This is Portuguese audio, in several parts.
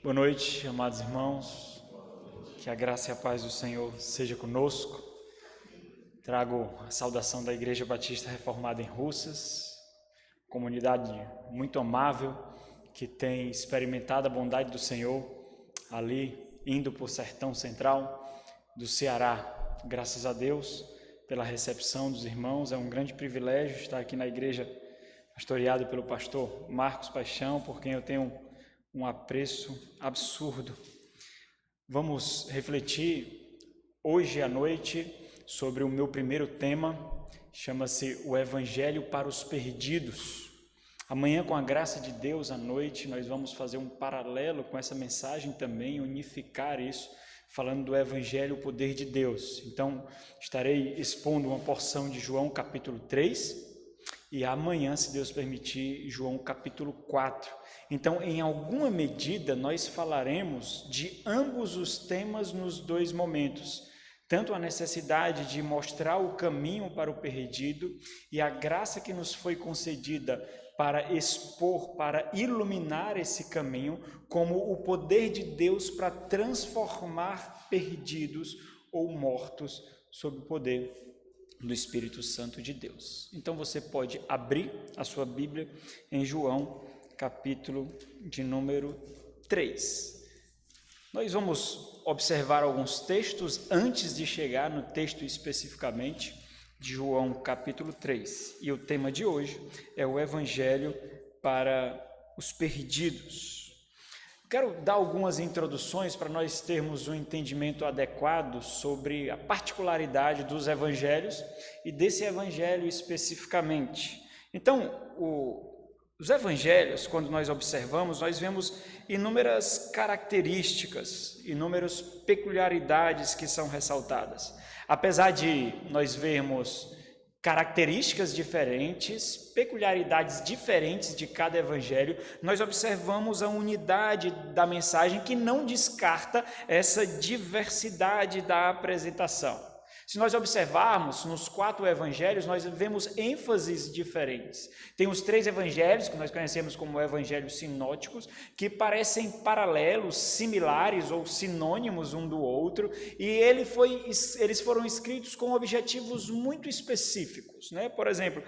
Boa noite, amados irmãos, que a graça e a paz do Senhor seja conosco. Trago a saudação da Igreja Batista Reformada em Russas, comunidade muito amável, que tem experimentado a bondade do Senhor ali, indo por Sertão Central do Ceará. Graças a Deus pela recepção dos irmãos, é um grande privilégio estar aqui na igreja pastoreado pelo pastor Marcos Paixão, por quem eu tenho um apreço absurdo. Vamos refletir hoje à noite sobre o meu primeiro tema, chama-se o Evangelho para os Perdidos. Amanhã, com a graça de Deus, à noite, nós vamos fazer um paralelo com essa mensagem também, unificar isso, falando do Evangelho, o poder de Deus. Então, estarei expondo uma porção de João capítulo 3 e amanhã, se Deus permitir, João capítulo 4. Então, em alguma medida, nós falaremos de ambos os temas nos dois momentos, tanto a necessidade de mostrar o caminho para o perdido e a graça que nos foi concedida para expor, para iluminar esse caminho, como o poder de Deus para transformar perdidos ou mortos sob o poder do Espírito Santo de Deus. Então você pode abrir a sua Bíblia em João, capítulo de número 3. Nós vamos observar alguns textos antes de chegar no texto especificamente de João, capítulo 3. E o tema de hoje é o Evangelho para os Perdidos. Quero dar algumas introduções para nós termos um entendimento adequado sobre a particularidade dos evangelhos e desse evangelho especificamente. Então, os evangelhos, quando nós observamos, nós vemos inúmeras características, inúmeras peculiaridades que são ressaltadas. Apesar de nós vermos características diferentes, peculiaridades diferentes de cada evangelho, nós observamos a unidade da mensagem que não descarta essa diversidade da apresentação. Se nós observarmos nos 4 evangelhos, nós vemos ênfases diferentes. Tem os 3 evangelhos, que nós conhecemos como evangelhos sinóticos, que parecem paralelos, similares ou sinônimos um do outro, e eles foram escritos com objetivos muito específicos, né? Por exemplo,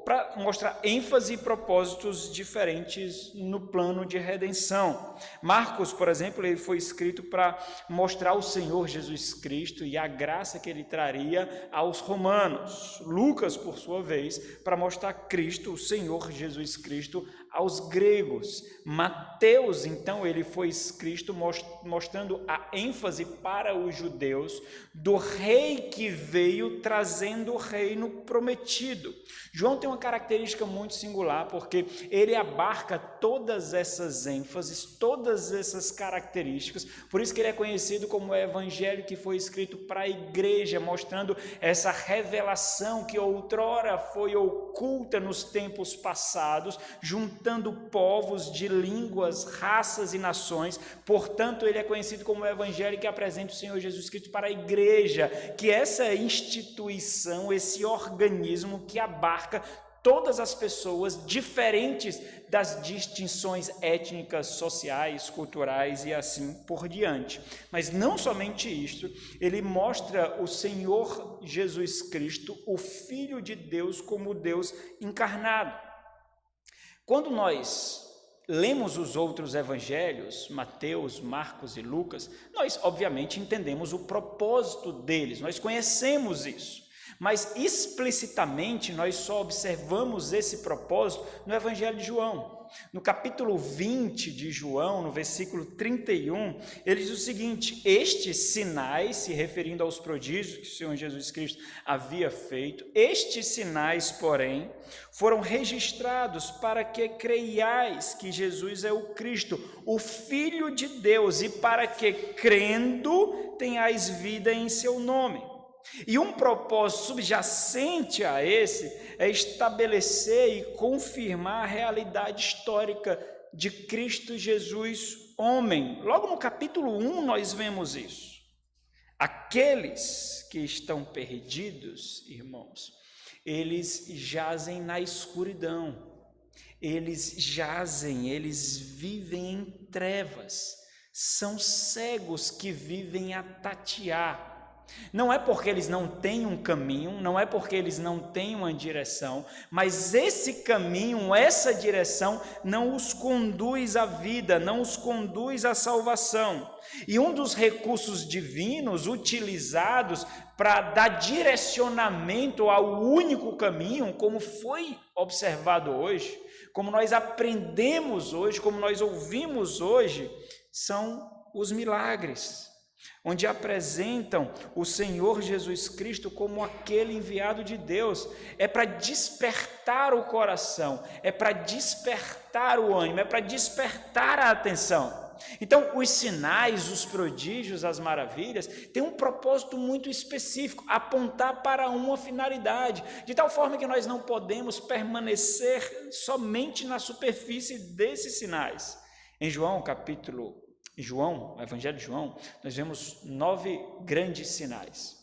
para mostrar ênfase e propósitos diferentes no plano de redenção. Marcos, por exemplo, ele foi escrito para mostrar o Senhor Jesus Cristo e a graça que ele traria aos romanos. Lucas, por sua vez, para mostrar Cristo, o Senhor Jesus Cristo, aos gregos. Mateus, então, ele foi escrito mostrando a ênfase para os judeus do rei que veio trazendo o reino prometido. João tem uma característica muito singular, porque ele abarca todas essas ênfases, todas essas características, por isso que ele é conhecido como o evangelho que foi escrito para a igreja, mostrando essa revelação que outrora foi oculta nos tempos passados, juntando povos de línguas, raças e nações. Portanto, ele é conhecido como o evangelho que apresenta o Senhor Jesus Cristo para a igreja, que é essa instituição, esse organismo que abarca todas as pessoas, diferentes das distinções étnicas, sociais, culturais e assim por diante. Mas não somente isto, ele mostra o Senhor Jesus Cristo, o Filho de Deus, como Deus encarnado. Quando nós lemos os outros evangelhos, Mateus, Marcos e Lucas, nós obviamente entendemos o propósito deles, nós conhecemos isso. Mas explicitamente nós só observamos esse propósito no Evangelho de João. No capítulo 20 de João, no versículo 31, ele diz o seguinte: estes sinais, se referindo aos prodígios que o Senhor Jesus Cristo havia feito, estes sinais, porém, foram registrados para que creiais que Jesus é o Cristo, o Filho de Deus, e para que, crendo, tenhais vida em seu nome. E um propósito subjacente a esse é estabelecer e confirmar a realidade histórica de Cristo Jesus, homem. Logo no capítulo 1 nós vemos isso. Aqueles que estão perdidos, irmãos, eles jazem na escuridão. eles jazem, eles vivem em trevas, são cegos que vivem a tatear. Não é porque eles não têm um caminho, não é porque eles não têm uma direção, mas esse caminho, essa direção não os conduz à vida, não os conduz à salvação. E um dos recursos divinos utilizados para dar direcionamento ao único caminho, como foi observado hoje, como nós aprendemos hoje, como nós ouvimos hoje, são os milagres, onde apresentam o Senhor Jesus Cristo como aquele enviado de Deus. É para despertar o coração, é para despertar o ânimo, é para despertar a atenção. Então, os sinais, os prodígios, as maravilhas, têm um propósito muito específico, apontar para uma finalidade, de tal forma que nós não podemos permanecer somente na superfície desses sinais. Em João, o Evangelho de João, nós vemos 9 grandes sinais.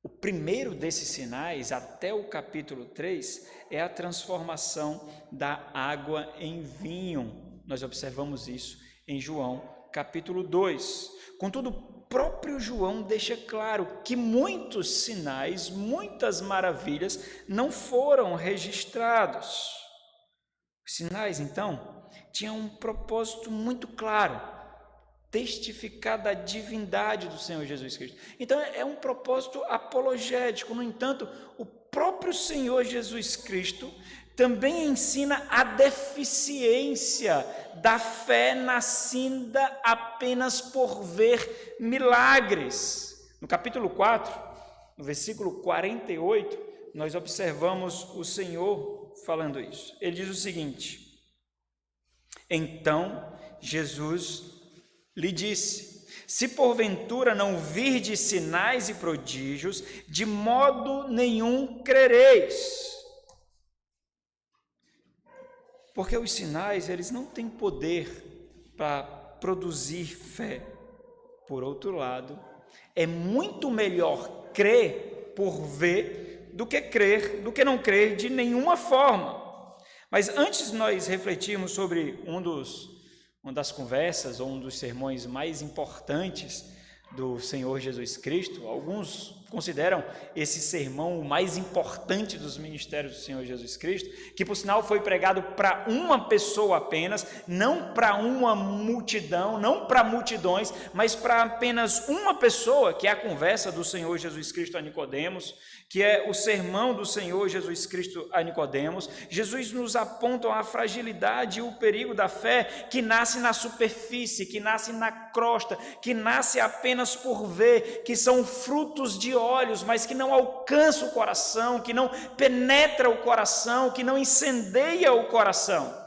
O primeiro desses sinais, até o capítulo 3, é a transformação da água em vinho. Nós observamos isso em João, capítulo 2. Contudo, o próprio João deixa claro que muitos sinais, muitas maravilhas não foram registrados. Os sinais, então, tinham um propósito muito claro: testificar da divindade do Senhor Jesus Cristo. Então, é um propósito apologético. No entanto, o próprio Senhor Jesus Cristo também ensina a deficiência da fé nascida apenas por ver milagres. No capítulo 4, no versículo 48, nós observamos o Senhor falando isso. Ele diz o seguinte: então Jesus lhe disse: se porventura não virdes sinais e prodígios, de modo nenhum crereis. Porque os sinais, eles não têm poder para produzir fé. Por outro lado, é muito melhor crer por ver do que não crer de nenhuma forma. Mas antes de nós refletirmos sobre uma das conversas ou um dos sermões mais importantes do Senhor Jesus Cristo, alguns consideram esse sermão o mais importante dos ministérios do Senhor Jesus Cristo, que por sinal foi pregado para uma pessoa apenas, não para uma multidão, não para multidões, mas para apenas uma pessoa, que é a conversa do Senhor Jesus Cristo a Nicodemos, que é o sermão do Senhor Jesus Cristo a Nicodemos. Jesus nos aponta a fragilidade e o perigo da fé que nasce na superfície, que nasce na crosta, que nasce apenas por ver, que são frutos de olhos, mas que não alcança o coração, que não penetra o coração, que não incendeia o coração.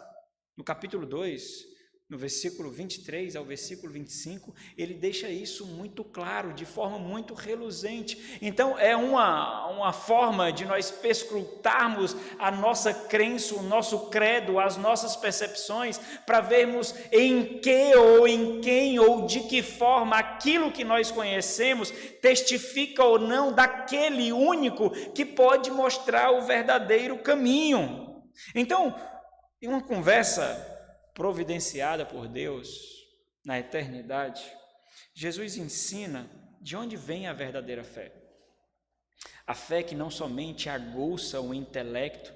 No capítulo 2, no versículo 23 ao versículo 25, ele deixa isso muito claro, de forma muito reluzente. Então, é uma forma de nós perscrutarmos a nossa crença, o nosso credo, as nossas percepções, para vermos em que ou em quem ou de que forma aquilo que nós conhecemos testifica ou não daquele único que pode mostrar o verdadeiro caminho. Então, em uma conversa providenciada por Deus na eternidade, Jesus ensina de onde vem a verdadeira fé. A fé que não somente aguça o intelecto,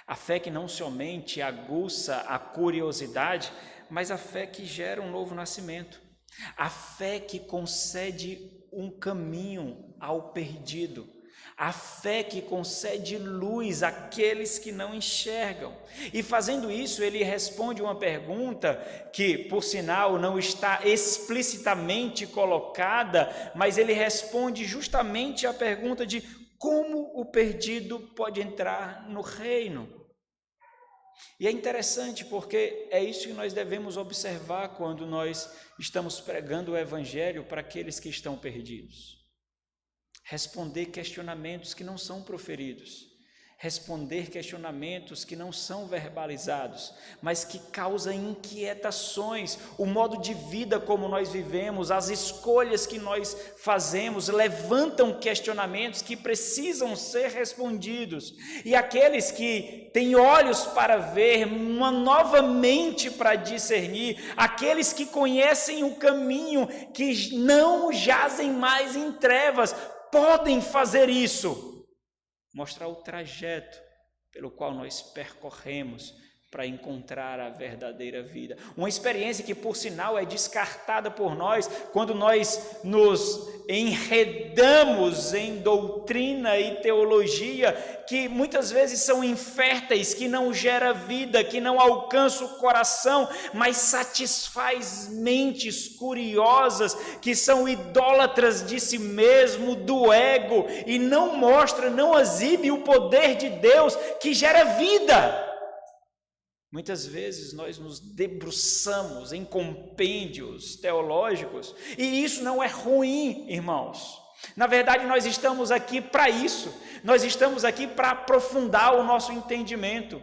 a fé que não somente aguça a curiosidade, mas a fé que gera um novo nascimento. A fé que concede um caminho ao perdido. A fé que concede luz àqueles que não enxergam. E fazendo isso, ele responde uma pergunta que, por sinal, não está explicitamente colocada, mas ele responde justamente a pergunta de como o perdido pode entrar no reino. E é interessante porque é isso que nós devemos observar quando nós estamos pregando o Evangelho para aqueles que estão perdidos. Responder questionamentos que não são proferidos, responder questionamentos que não são verbalizados, mas que causam inquietações. O modo de vida como nós vivemos, as escolhas que nós fazemos, levantam questionamentos que precisam ser respondidos. E aqueles que têm olhos para ver, uma nova mente para discernir, aqueles que conhecem o caminho, que não jazem mais em trevas, podem fazer isso. Mostrar o trajeto pelo qual nós percorremos para encontrar a verdadeira vida. Uma experiência que, por sinal, é descartada por nós quando nós nos enredamos em doutrina e teologia que muitas vezes são inférteis, que não gera vida, que não alcança o coração, mas satisfaz mentes curiosas, que são idólatras de si mesmo, do ego, e não mostra, não exibe o poder de Deus que gera vida. Muitas vezes nós nos debruçamos em compêndios teológicos, e isso não é ruim, irmãos. Na verdade, nós estamos aqui para isso. Nós estamos aqui para aprofundar o nosso entendimento,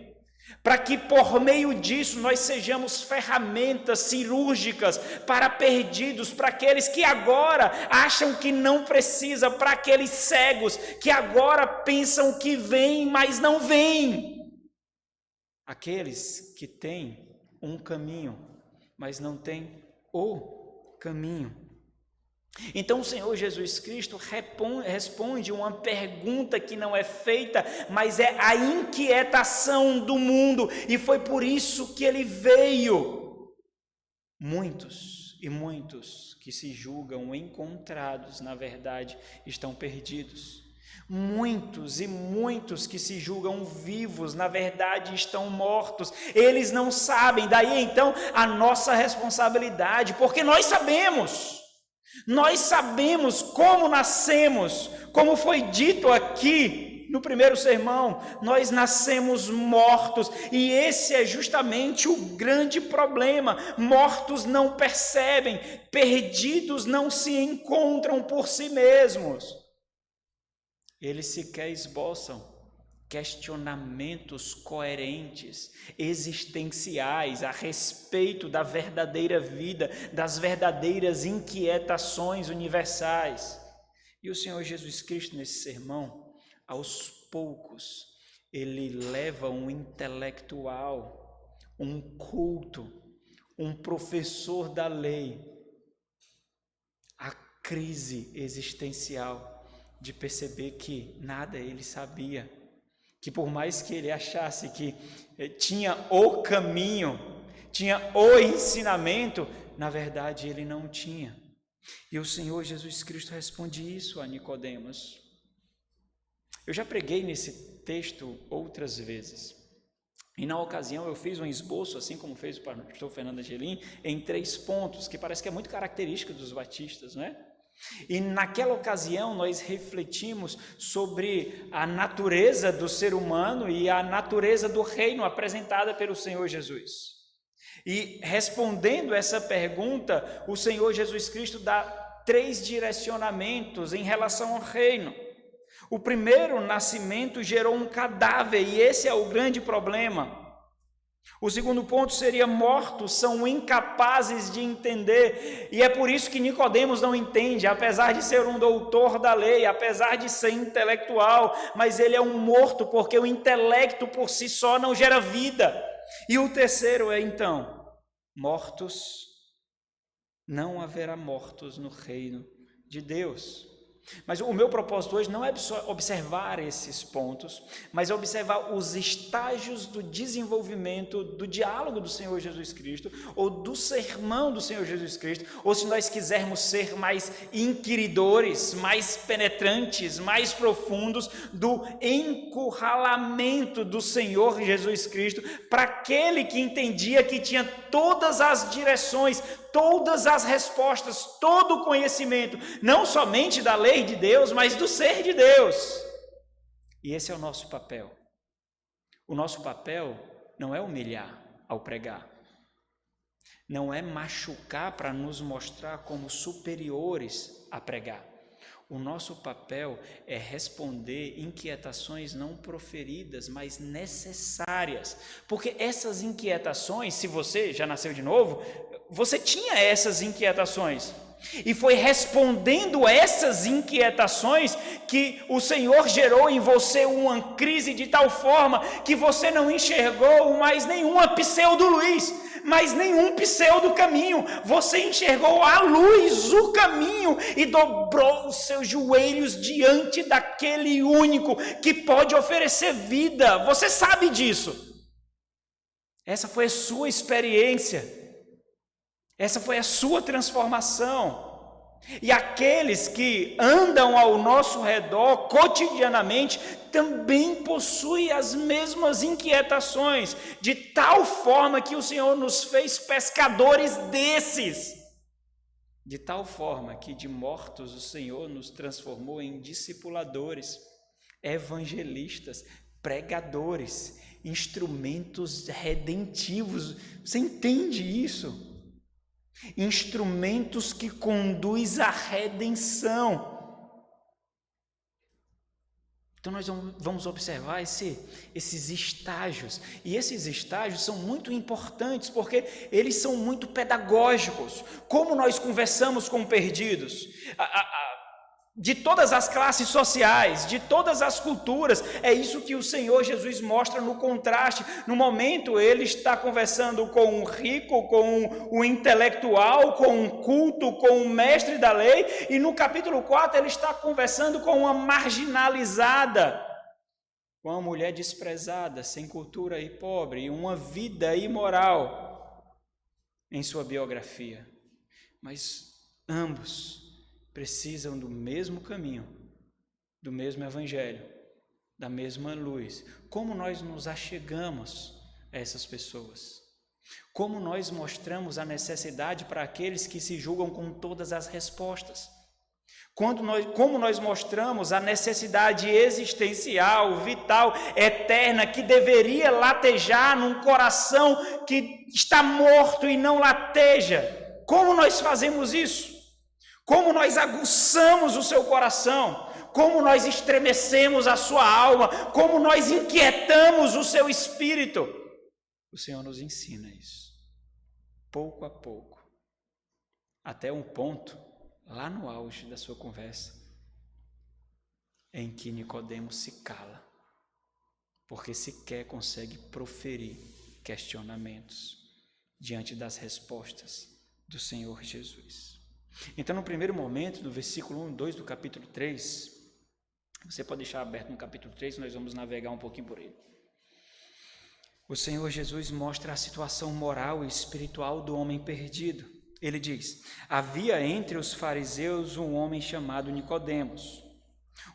para que por meio disso nós sejamos ferramentas cirúrgicas para perdidos, para aqueles que agora acham que não precisa, para aqueles cegos que agora pensam que vêm, mas não vêm. Aqueles que têm um caminho, mas não têm o caminho. Então o Senhor Jesus Cristo responde uma pergunta que não é feita, mas é a inquietação do mundo, e foi por isso que ele veio. Muitos e muitos que se julgam encontrados, na verdade, estão perdidos. Muitos e muitos que se julgam vivos, na verdade estão mortos. Eles não sabem, daí então a nossa responsabilidade, porque nós sabemos como nascemos, como foi dito aqui no primeiro sermão, nós nascemos mortos, e esse é justamente o grande problema. Mortos não percebem, perdidos não se encontram por si mesmos. Eles sequer esboçam questionamentos coerentes, existenciais, a respeito da verdadeira vida, das verdadeiras inquietações universais. E o Senhor Jesus Cristo, nesse sermão, aos poucos, ele leva um intelectual, um culto, um professor da lei, à crise existencial, de perceber que nada ele sabia, que por mais que ele achasse que tinha o caminho, tinha o ensinamento, na verdade ele não tinha. E o Senhor Jesus Cristo responde isso a Nicodemos. Eu já preguei nesse texto outras vezes, e na ocasião eu fiz um esboço, assim como fez o pastor Fernando Angelim, em 3 pontos, que parece que é muito característica dos batistas, não é? E naquela ocasião nós refletimos sobre a natureza do ser humano e a natureza do reino apresentada pelo Senhor Jesus. E respondendo essa pergunta, o Senhor Jesus Cristo dá 3 direcionamentos em relação ao reino. O primeiro nascimento gerou um cadáver, e esse é o grande problema. O segundo ponto seria: mortos são incapazes de entender, e é por isso que Nicodemos não entende, apesar de ser um doutor da lei, apesar de ser intelectual, mas ele é um morto, porque o intelecto por si só não gera vida. E o terceiro é então: mortos, não haverá mortos no reino de Deus. Mas o meu propósito hoje não é observar esses pontos, mas é observar os estágios do desenvolvimento do diálogo do Senhor Jesus Cristo, ou do sermão do Senhor Jesus Cristo, ou se nós quisermos ser mais inquiridores, mais penetrantes, mais profundos, do encurralamento do Senhor Jesus Cristo, para aquele que entendia que tinha todas as direções, todas as respostas, todo o conhecimento, não somente da lei de Deus, mas do ser de Deus. E esse é o nosso papel. O nosso papel não é humilhar ao pregar, não é machucar para nos mostrar como superiores a pregar. O nosso papel é responder inquietações não proferidas, mas necessárias. Porque essas inquietações, se você já nasceu de novo, você tinha essas inquietações. E foi respondendo essas inquietações que o Senhor gerou em você uma crise de tal forma que você não enxergou mais nenhuma pseudo-luz, mais nenhum pseudo-caminho. Você enxergou a luz, o caminho, e dobrou os seus joelhos diante daquele único que pode oferecer vida. Você sabe disso. Essa foi a sua experiência. Essa foi a sua transformação. E aqueles que andam ao nosso redor cotidianamente também possuem as mesmas inquietações, de tal forma que o Senhor nos fez pescadores desses. De tal forma que de mortos o Senhor nos transformou em discipuladores, evangelistas, pregadores, instrumentos redentivos. Você entende isso? Instrumentos que conduzem à redenção. Então nós vamos observar esses estágios, e esses estágios são muito importantes, porque eles são muito pedagógicos. Como nós conversamos com perdidos, de todas as classes sociais, de todas as culturas, é isso que o Senhor Jesus mostra no contraste. No momento ele está conversando com um rico, com um intelectual, com um culto, com um mestre da lei, e no capítulo 4 ele está conversando com uma marginalizada, com uma mulher desprezada, sem cultura e pobre, e uma vida imoral em sua biografia. Mas ambos precisam do mesmo caminho, do mesmo evangelho, da mesma luz. Como nós nos achegamos a essas pessoas? Como nós mostramos a necessidade para aqueles que se julgam com todas as respostas? Como nós mostramos a necessidade existencial, vital, eterna, que deveria latejar num coração que está morto e não lateja? Como nós fazemos isso? Como nós aguçamos o seu coração, como nós estremecemos a sua alma, como nós inquietamos o seu espírito. O Senhor nos ensina isso, pouco a pouco, até um ponto, lá no auge da sua conversa, em que Nicodemos se cala, porque sequer consegue proferir questionamentos diante das respostas do Senhor Jesus. Então, no primeiro momento, no versículo 1 e 2 do capítulo 3, você pode deixar aberto no capítulo 3, nós vamos navegar um pouquinho por ele. O Senhor Jesus mostra a situação moral e espiritual do homem perdido. Ele diz: havia entre os fariseus um homem chamado Nicodemos,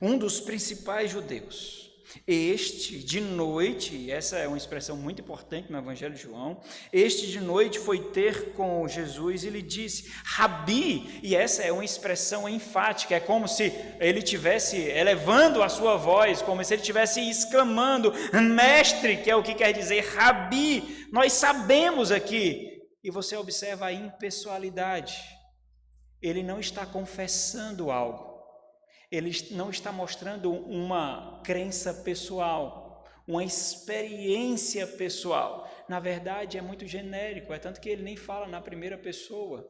um dos principais judeus. Este de noite, essa é uma expressão muito importante no Evangelho de João, este de noite foi ter com Jesus e lhe disse: Rabi, e essa é uma expressão enfática, é como se ele estivesse elevando a sua voz, como se ele estivesse exclamando: mestre, que é o que quer dizer Rabi, nós sabemos aqui. E você observa a impessoalidade, ele não está confessando algo. Ele não está mostrando uma crença pessoal, uma experiência pessoal. Na verdade, é muito genérico, é tanto que ele nem fala na primeira pessoa.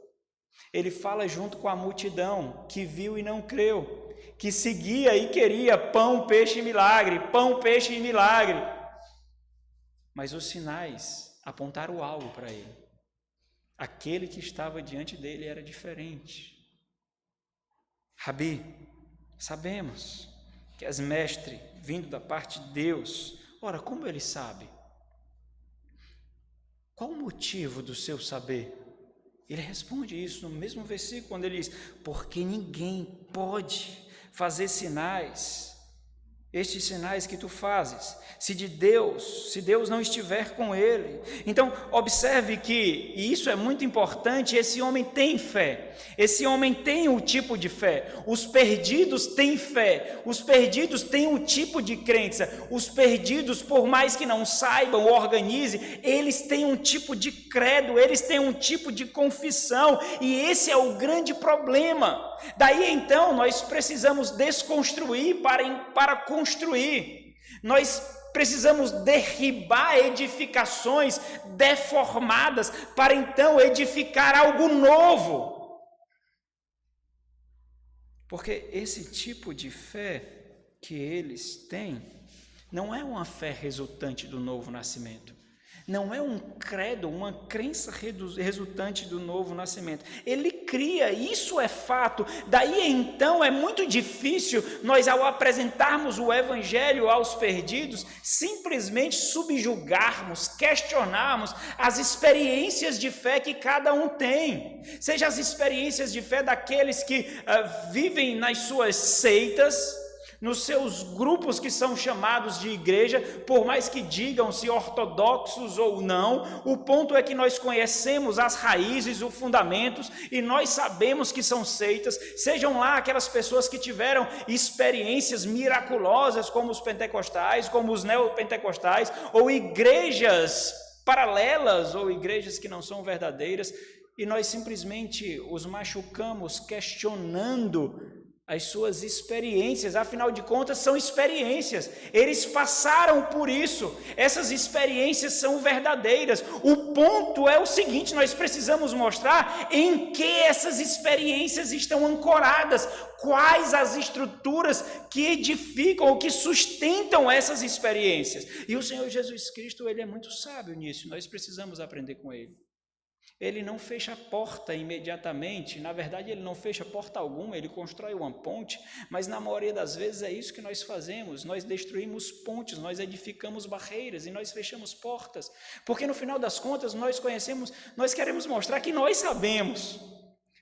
Ele fala junto com a multidão que viu e não creu, que seguia e queria pão, peixe e milagre, pão, peixe e milagre. Mas os sinais apontaram algo para ele. Aquele que estava diante dele era diferente. Rabi, sabemos que és mestre, vindo da parte de Deus. Ora, como ele sabe? Qual o motivo do seu saber? Ele responde isso no mesmo versículo, quando ele diz: porque ninguém pode fazer sinais estes sinais que tu fazes, se Deus não estiver com ele? Então, observe que, e isso é muito importante, esse homem tem fé, esse homem tem o tipo de fé, os perdidos têm fé, os perdidos têm o tipo de crença, os perdidos, por mais que não saibam ou organizem, eles têm um tipo de credo, eles têm um tipo de confissão, e esse é o grande problema. Daí então nós precisamos desconstruir para construir. Nós precisamos derribar edificações deformadas para então edificar algo novo. Porque esse tipo de fé que eles têm não é uma fé resultante do novo nascimento. Não é um credo, uma crença resultante do novo nascimento. Ele cria, isso é fato. Daí então é muito difícil nós, ao apresentarmos o evangelho aos perdidos, simplesmente subjugarmos, questionarmos as experiências de fé que cada um tem. Seja as experiências de fé daqueles que vivem nas suas seitas, nos seus grupos que são chamados de igreja, por mais que digam-se ortodoxos ou não, o ponto é que nós conhecemos as raízes, os fundamentos, e nós sabemos que são seitas, sejam lá aquelas pessoas que tiveram experiências miraculosas, como os pentecostais, como os neopentecostais, ou igrejas paralelas, ou igrejas que não são verdadeiras, e nós simplesmente os machucamos questionando as suas experiências. Afinal de contas são experiências, eles passaram por isso, essas experiências são verdadeiras. O ponto é o seguinte, nós precisamos mostrar em que essas experiências estão ancoradas, quais as estruturas que edificam ou que sustentam essas experiências. E o Senhor Jesus Cristo, ele é muito sábio nisso, nós precisamos aprender com ele. Ele não fecha a porta imediatamente, na verdade ele não fecha porta alguma, ele constrói uma ponte, mas na maioria das vezes é isso que nós fazemos, nós destruímos pontes, nós edificamos barreiras e nós fechamos portas, porque no final das contas nós queremos mostrar que nós sabemos,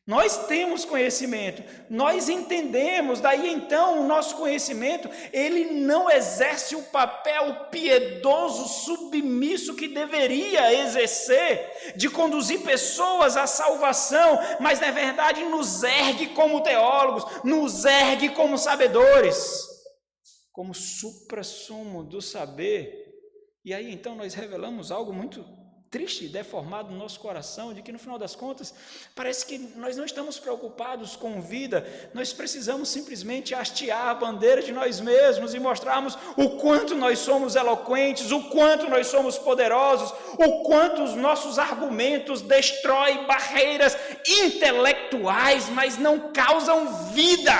nós temos conhecimento, nós entendemos, daí então o nosso conhecimento, ele não exerce o papel piedoso, submisso que deveria exercer, de conduzir pessoas à salvação, mas na verdade nos ergue como teólogos, nos ergue como sabedores, como suprassumo do saber. E aí então nós revelamos algo muito triste, deformado no nosso coração, de que no final das contas, parece que nós não estamos preocupados com vida, nós precisamos simplesmente hastear a bandeira de nós mesmos e mostrarmos o quanto nós somos eloquentes, o quanto nós somos poderosos, o quanto os nossos argumentos destroem barreiras intelectuais, mas não causam vida.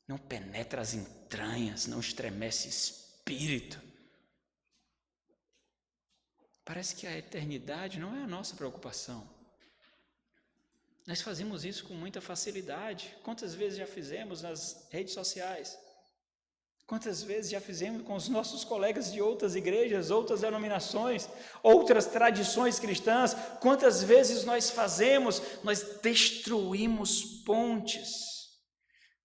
Não penetra as entranhas, não estremece espírito. Parece que a eternidade não é a nossa preocupação. Nós fazemos isso com muita facilidade. Quantas vezes já fizemos nas redes sociais? Quantas vezes já fizemos com os nossos colegas de outras igrejas, outras denominações, outras tradições cristãs? Quantas vezes nós destruímos pontes,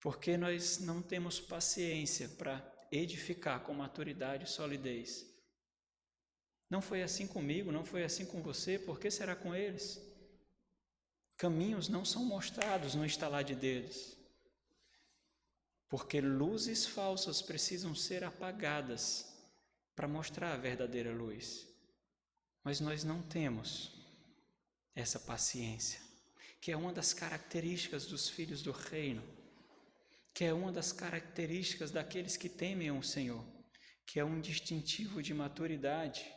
porque nós não temos paciência para edificar com maturidade e solidez. Não foi assim comigo, não foi assim com você, por que será com eles? Caminhos não são mostrados no estalar de dedos, porque luzes falsas precisam ser apagadas para mostrar a verdadeira luz. Mas nós não temos essa paciência, que é uma das características dos filhos do reino, que é uma das características daqueles que temem o Senhor, que é um distintivo de maturidade.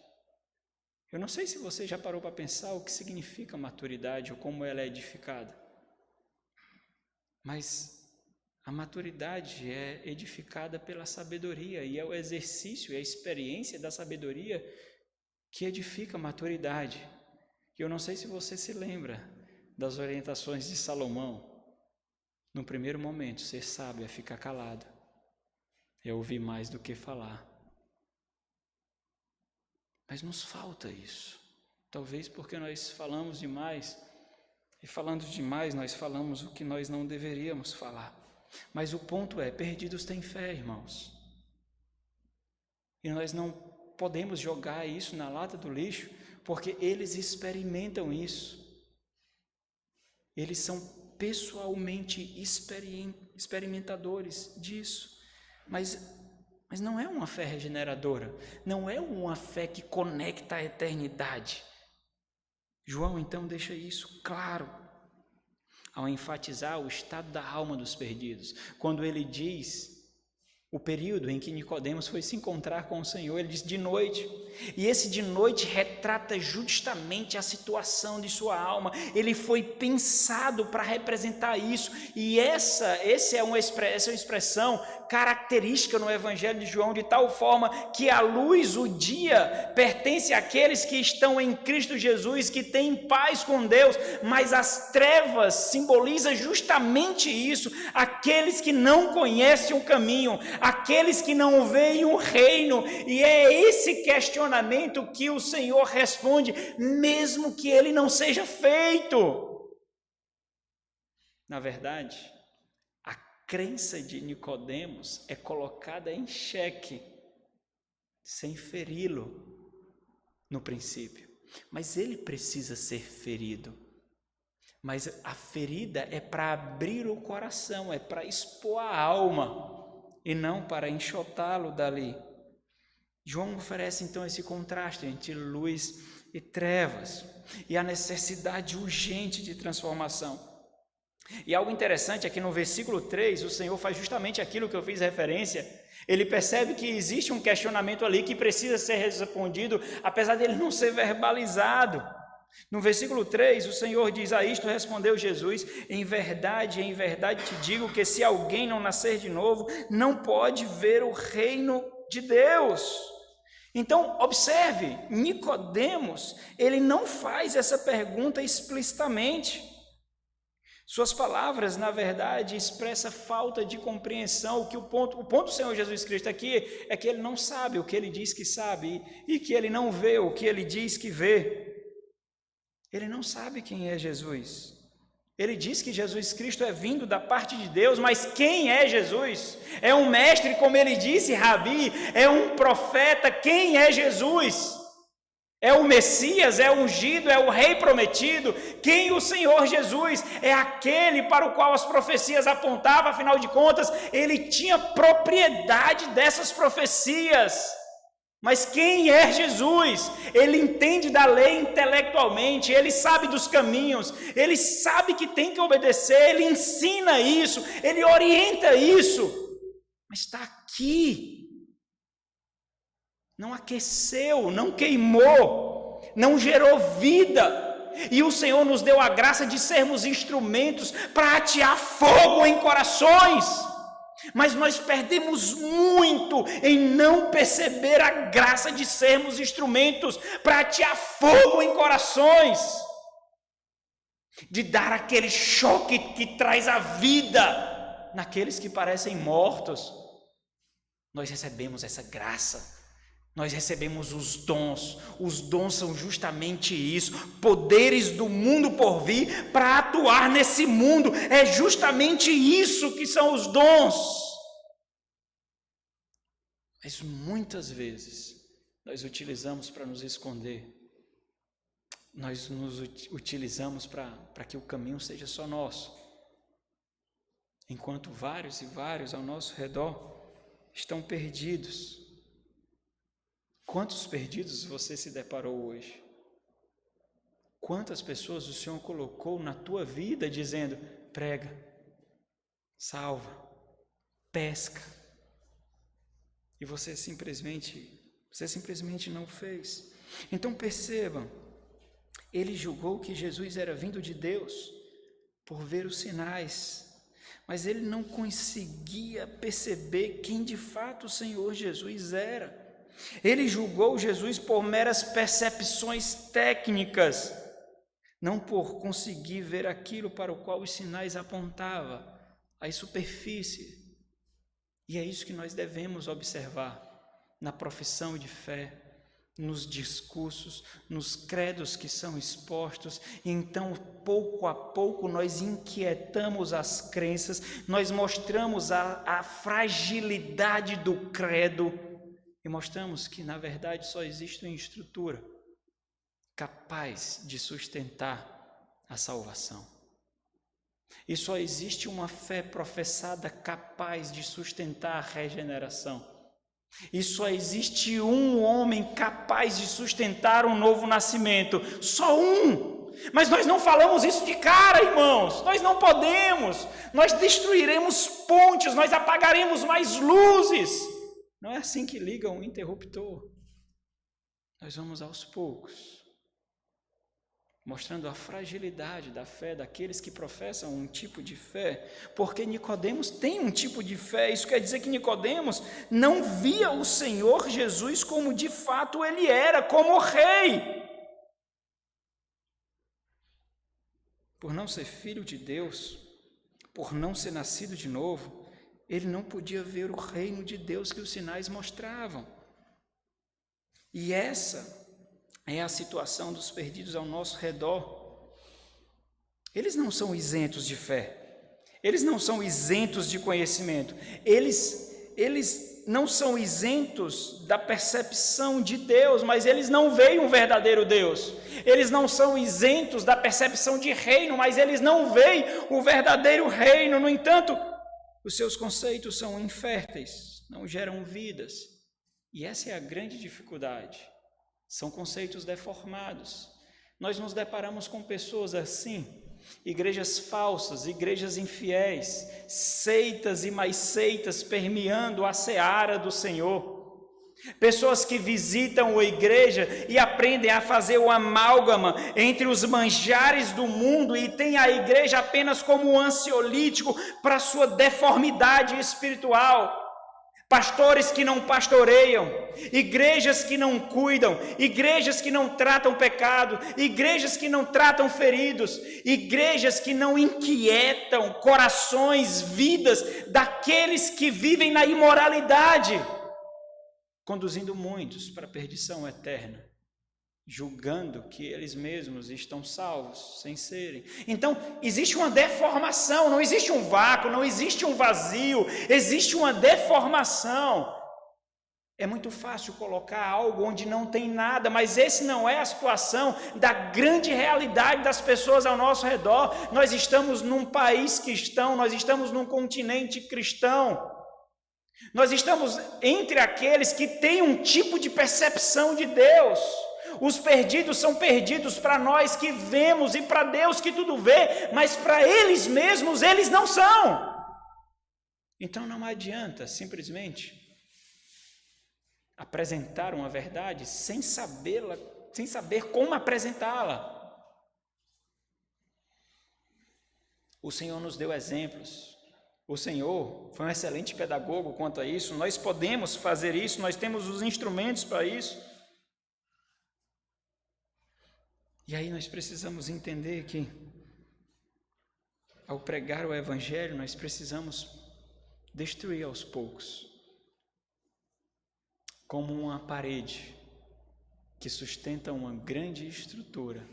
Eu não sei se você já parou para pensar o que significa maturidade ou como ela é edificada. Mas a maturidade é edificada pela sabedoria e é o exercício, é a experiência da sabedoria que edifica a maturidade. E eu não sei se você se lembra das orientações de Salomão. No primeiro momento, ser sábio é ficar calado, é ouvir mais do que falar. Mas nos falta isso, talvez porque nós falamos demais, e falando demais nós falamos o que nós não deveríamos falar. Mas o ponto é, perdidos têm fé, irmãos. E nós não podemos jogar isso na lata do lixo, porque eles experimentam isso. Eles são pessoalmente experimentadores disso. Mas não é uma fé regeneradora, não é uma fé que conecta a eternidade. João então deixa isso claro ao enfatizar o estado da alma dos perdidos. Quando ele diz o período em que Nicodemos foi se encontrar com o Senhor, ele diz de noite. E esse de noite retrata justamente a situação de sua alma. Ele foi pensado para representar isso. E essa é uma expressão característica no Evangelho de João, de tal forma que a luz, o dia, pertence àqueles que estão em Cristo Jesus, que têm paz com Deus, mas as trevas simbolizam justamente isso, aqueles que não conhecem o caminho, aqueles que não veem o reino. E é esse questionamento que o Senhor responde, mesmo que ele não seja feito. Na verdade, a crença de Nicodemos é colocada em xeque, sem feri-lo no princípio. Mas ele precisa ser ferido. Mas a ferida é para abrir o coração, é para expor a alma, e não para enxotá-lo dali. João oferece então esse contraste entre luz e trevas, e a necessidade urgente de transformação. E algo interessante é que no versículo 3, o Senhor faz justamente aquilo que eu fiz referência. Ele percebe que existe um questionamento ali que precisa ser respondido, apesar dele não ser verbalizado. No versículo 3, o Senhor diz: a isto respondeu Jesus: em verdade te digo que se alguém não nascer de novo, não pode ver o reino de Deus. Então, observe, Nicodemos, ele não faz essa pergunta explicitamente. Suas palavras, na verdade, expressam falta de compreensão. O ponto do Senhor Jesus Cristo aqui é que ele não sabe o que ele diz que sabe, e que ele não vê o que ele diz que vê. Ele não sabe quem é Jesus. Ele diz que Jesus Cristo é vindo da parte de Deus, mas quem é Jesus? É um mestre, como ele disse, Rabi, é um profeta. Quem é Jesus? É o Messias, é o ungido, é o rei prometido. Quem o Senhor Jesus? É aquele para o qual as profecias apontavam, afinal de contas, ele tinha propriedade dessas profecias. Mas quem é Jesus? Ele entende da lei intelectualmente, ele sabe dos caminhos, ele sabe que tem que obedecer, ele ensina isso, ele orienta isso, mas está aqui, não aqueceu, não queimou, não gerou vida, e o Senhor nos deu a graça de sermos instrumentos para atear fogo em corações. Mas nós perdemos muito em não perceber a graça de sermos instrumentos para atear fogo em corações, de dar aquele choque que traz a vida naqueles que parecem mortos. Nós recebemos essa graça, nós recebemos os dons são justamente isso, poderes do mundo por vir para atuar nesse mundo, é justamente isso que são os dons. Mas muitas vezes nós utilizamos para nos esconder, nós nos utilizamos para que o caminho seja só nosso, enquanto vários e vários ao nosso redor estão perdidos. Quantos perdidos você se deparou hoje? Quantas pessoas o Senhor colocou na tua vida dizendo: prega, salva, pesca, e você simplesmente não fez? Então percebam, ele julgou que Jesus era vindo de Deus por ver os sinais, mas ele não conseguia perceber quem de fato o Senhor Jesus era. Ele julgou Jesus por meras percepções técnicas, não por conseguir ver aquilo para o qual os sinais apontavam, a superfície. E é isso que nós devemos observar na profissão de fé, nos discursos, nos credos que são expostos. Então, pouco a pouco, nós inquietamos as crenças, nós mostramos a fragilidade do credo e mostramos que, na verdade, só existe uma estrutura capaz de sustentar a salvação. E só existe uma fé professada capaz de sustentar a regeneração. E só existe um homem capaz de sustentar um novo nascimento. Só um! Mas nós não falamos isso de cara, irmãos. Nós não podemos. Nós destruiremos pontes, nós apagaremos mais luzes. Não é assim que liga um interruptor. Nós vamos aos poucos, mostrando a fragilidade da fé daqueles que professam um tipo de fé, porque Nicodemos tem um tipo de fé. Isso quer dizer que Nicodemos não via o Senhor Jesus como de fato ele era, como rei. Por não ser filho de Deus, por não ser nascido de novo, ele não podia ver o reino de Deus que os sinais mostravam. E essa é a situação dos perdidos ao nosso redor. Eles não são isentos de fé, eles não são isentos de conhecimento, eles não são isentos da percepção de Deus, mas eles não veem um verdadeiro Deus. Eles não são isentos da percepção de reino, mas eles não veem o verdadeiro reino. No entanto, os seus conceitos são inférteis, não geram vidas. E essa é a grande dificuldade. São conceitos deformados. Nós nos deparamos com pessoas assim, igrejas falsas, igrejas infiéis, seitas e mais seitas permeando a seara do Senhor. Pessoas que visitam a igreja e aprendem a fazer o amálgama entre os manjares do mundo e têm a igreja apenas como um ansiolítico para sua deformidade espiritual. Pastores que não pastoreiam, igrejas que não cuidam, igrejas que não tratam pecado, igrejas que não tratam feridos, igrejas que não inquietam corações, vidas daqueles que vivem na imoralidade, conduzindo muitos para a perdição eterna, julgando que eles mesmos estão salvos, sem serem. Então, existe uma deformação, não existe um vácuo, não existe um vazio, existe uma deformação. É muito fácil colocar algo onde não tem nada, mas esse não é a situação da grande realidade das pessoas ao nosso redor. Nós estamos num país cristão, nós estamos num continente cristão. Nós estamos entre aqueles que têm um tipo de percepção de Deus. Os perdidos são perdidos para nós que vemos e para Deus que tudo vê, mas para eles mesmos eles não são. Então não adianta simplesmente apresentar uma verdade sem saber como apresentá-la. O Senhor nos deu exemplos. O Senhor foi um excelente pedagogo quanto a isso. Nós podemos fazer isso, nós temos os instrumentos para isso. E aí nós precisamos entender que, ao pregar o Evangelho, nós precisamos destruir aos poucos, como uma parede que sustenta uma grande estrutura,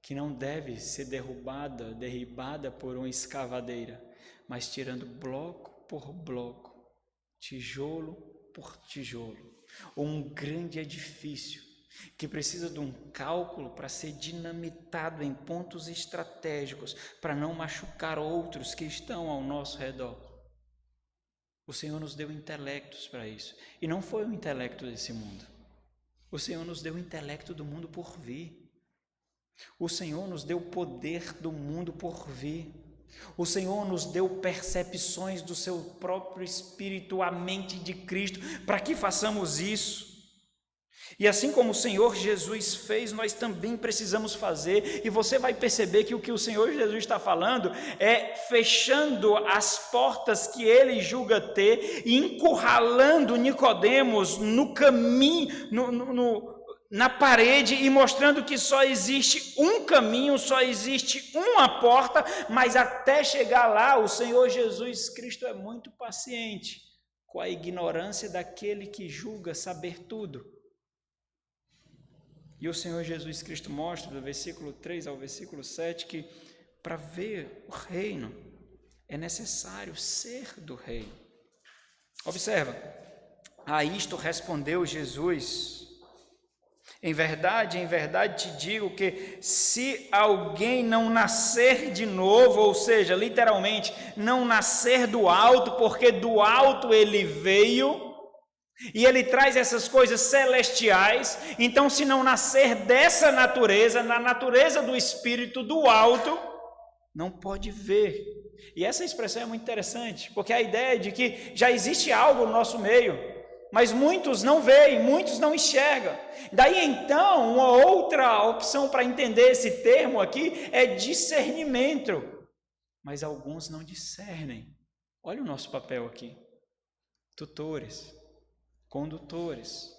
que não deve ser derribada por uma escavadeira, mas tirando bloco por bloco, tijolo por tijolo, ou um grande edifício que precisa de um cálculo para ser dinamitado em pontos estratégicos, para não machucar outros que estão ao nosso redor. O Senhor nos deu intelectos para isso, e não foi o intelecto desse mundo. O Senhor nos deu o intelecto do mundo por vir. O Senhor nos deu o poder do mundo por vir. O Senhor nos deu percepções do seu próprio Espírito, a mente de Cristo, para que façamos isso. E assim como o Senhor Jesus fez, nós também precisamos fazer. E você vai perceber que o Senhor Jesus está falando é fechando as portas que ele julga ter e encurralando Nicodemos no caminho, na parede, e mostrando que só existe um caminho, só existe uma porta, mas até chegar lá o Senhor Jesus Cristo é muito paciente com a ignorância daquele que julga saber tudo. E o Senhor Jesus Cristo mostra, do versículo 3 ao versículo 7, que para ver o reino é necessário ser do reino. Observa, a isto respondeu Jesus: em verdade te digo que se alguém não nascer de novo, ou seja, literalmente, não nascer do alto, porque do alto ele veio, e ele traz essas coisas celestiais, então se não nascer dessa natureza, na natureza do Espírito do alto, não pode ver. E essa expressão é muito interessante, porque a ideia é de que já existe algo no nosso meio, mas muitos não veem, muitos não enxergam. Daí então, uma outra opção para entender esse termo aqui é discernimento, mas alguns não discernem. Olha o nosso papel aqui: tutores, condutores,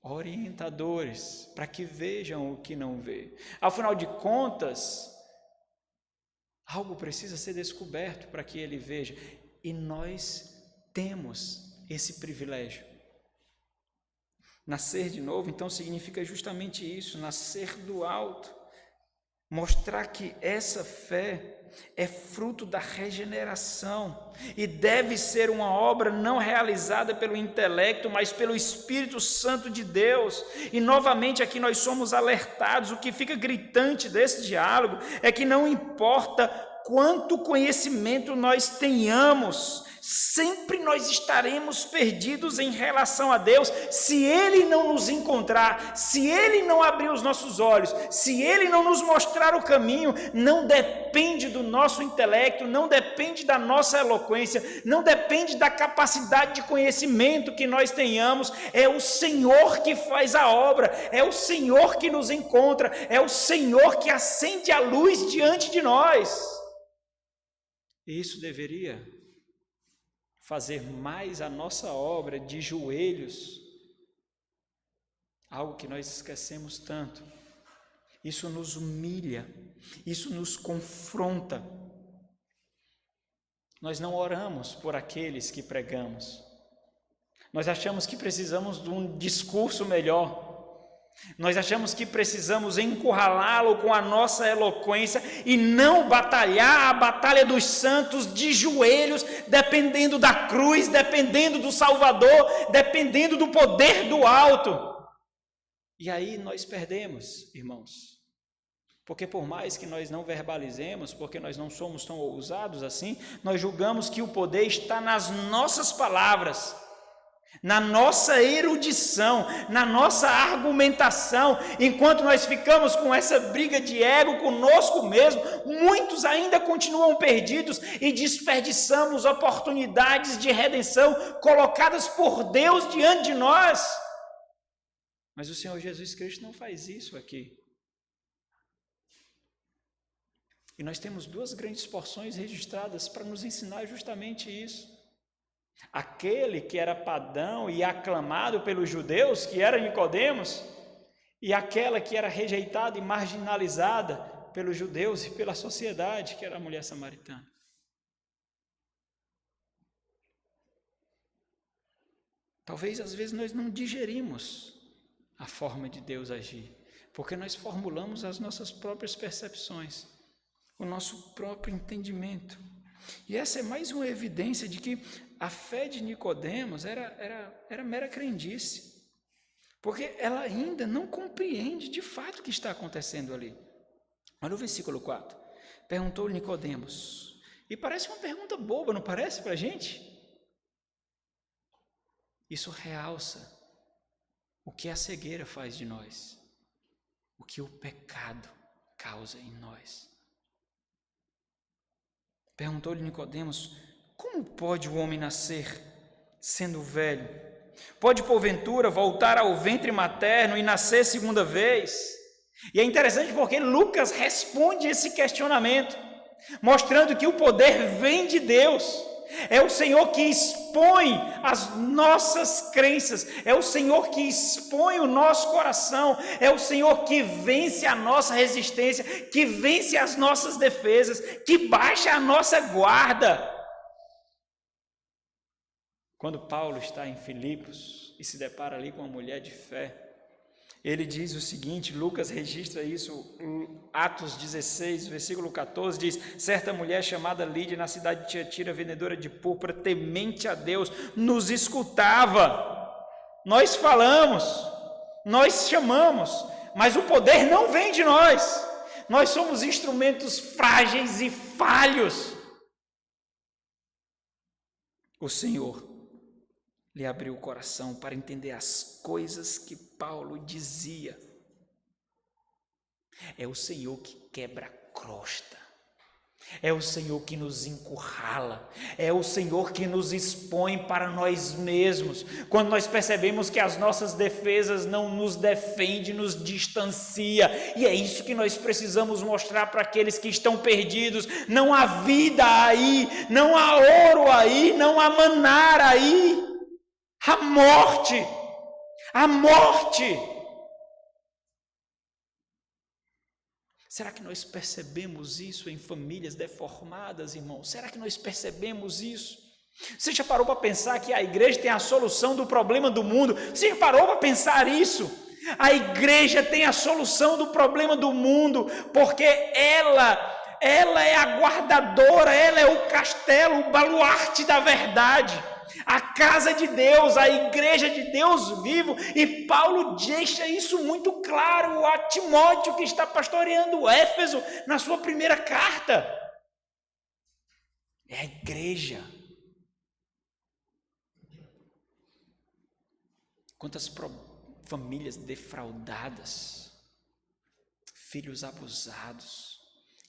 orientadores, para que vejam o que não vê. Afinal de contas, algo precisa ser descoberto para que ele veja, e nós temos esse privilégio. Nascer de novo, então, significa justamente isso, nascer do alto, mostrar que essa fé é fruto da regeneração e deve ser uma obra não realizada pelo intelecto, mas pelo Espírito Santo de Deus. E novamente aqui nós somos alertados. O que fica gritante desse diálogo é que não importa quanto conhecimento nós tenhamos, sempre nós estaremos perdidos em relação a Deus, se Ele não nos encontrar, se Ele não abrir os nossos olhos, se Ele não nos mostrar o caminho. Não depende do nosso intelecto, não depende da nossa eloquência, não depende da capacidade de conhecimento que nós tenhamos. É o Senhor que faz a obra, é o Senhor que nos encontra, é o Senhor que acende a luz diante de nós. E isso deveria fazer mais a nossa obra de joelhos, algo que nós esquecemos tanto. Isso nos humilha, isso nos confronta. Nós não oramos por aqueles que pregamos. Nós achamos que precisamos de um discurso melhor. Nós achamos que precisamos encurralá-lo com a nossa eloquência e não batalhar a batalha dos santos de joelhos, dependendo da cruz, dependendo do Salvador, dependendo do poder do alto. E aí nós perdemos, irmãos, porque por mais que nós não verbalizemos, porque nós não somos tão ousados assim, nós julgamos que o poder está nas nossas palavras, na nossa erudição, na nossa argumentação. Enquanto nós ficamos com essa briga de ego conosco mesmo, muitos ainda continuam perdidos e desperdiçamos oportunidades de redenção colocadas por Deus diante de nós. Mas o Senhor Jesus Cristo não faz isso aqui. E nós temos duas grandes porções registradas para nos ensinar justamente isso. Aquele que era padrão e aclamado pelos judeus, que era Nicodemos, e aquela que era rejeitada e marginalizada pelos judeus e pela sociedade, que era a mulher samaritana. Talvez às vezes nós não digerimos a forma de Deus agir, porque nós formulamos as nossas próprias percepções, o nosso próprio entendimento. E essa é mais uma evidência de que a fé de Nicodemos era mera crendice, porque ela ainda não compreende de fato o que está acontecendo ali. Olha o versículo 4. Perguntou Nicodemos, e parece uma pergunta boba, não parece para a gente? Isso realça o que a cegueira faz de nós, o que o pecado causa em nós. Perguntou-lhe Nicodemos, como pode o homem nascer sendo velho? Pode porventura voltar ao ventre materno e nascer segunda vez? E é interessante porque Lucas responde esse questionamento, mostrando que o poder vem de Deus. É o Senhor que expõe as nossas crenças, é o Senhor que expõe o nosso coração, é o Senhor que vence a nossa resistência, que vence as nossas defesas, que baixa a nossa guarda. Quando Paulo está em Filipos e se depara ali com uma mulher de fé, Ele diz o seguinte, Lucas registra isso, Atos 16, versículo 14, diz: certa mulher chamada Lídia, na cidade de Tiatira, vendedora de púrpura, temente a Deus, nos escutava. Nós falamos, nós chamamos, mas o poder não vem de nós. Nós somos instrumentos frágeis e falhos. O Senhor lhe abriu o coração para entender as coisas que Paulo dizia. É o Senhor que quebra a crosta. É o Senhor que nos encurrala, é o Senhor que nos expõe para nós mesmos. Quando nós percebemos que as nossas defesas não nos defendem, nos distancia, e é isso que nós precisamos mostrar para aqueles que estão perdidos. Não há vida aí, não há ouro aí, não há maná aí, há morte, a morte. Será que nós percebemos isso em famílias deformadas, irmãos? Será que nós percebemos isso? Você já parou para pensar que a igreja tem a solução do problema do mundo? Você já parou para pensar isso? A igreja tem a solução do problema do mundo, porque ela é a guardadora, ela é o castelo, o baluarte da verdade. A casa de Deus, a igreja de Deus vivo, e Paulo deixa isso muito claro a Timóteo, que está pastoreando Éfeso, na sua primeira carta. É a igreja. Quantas famílias defraudadas, filhos abusados,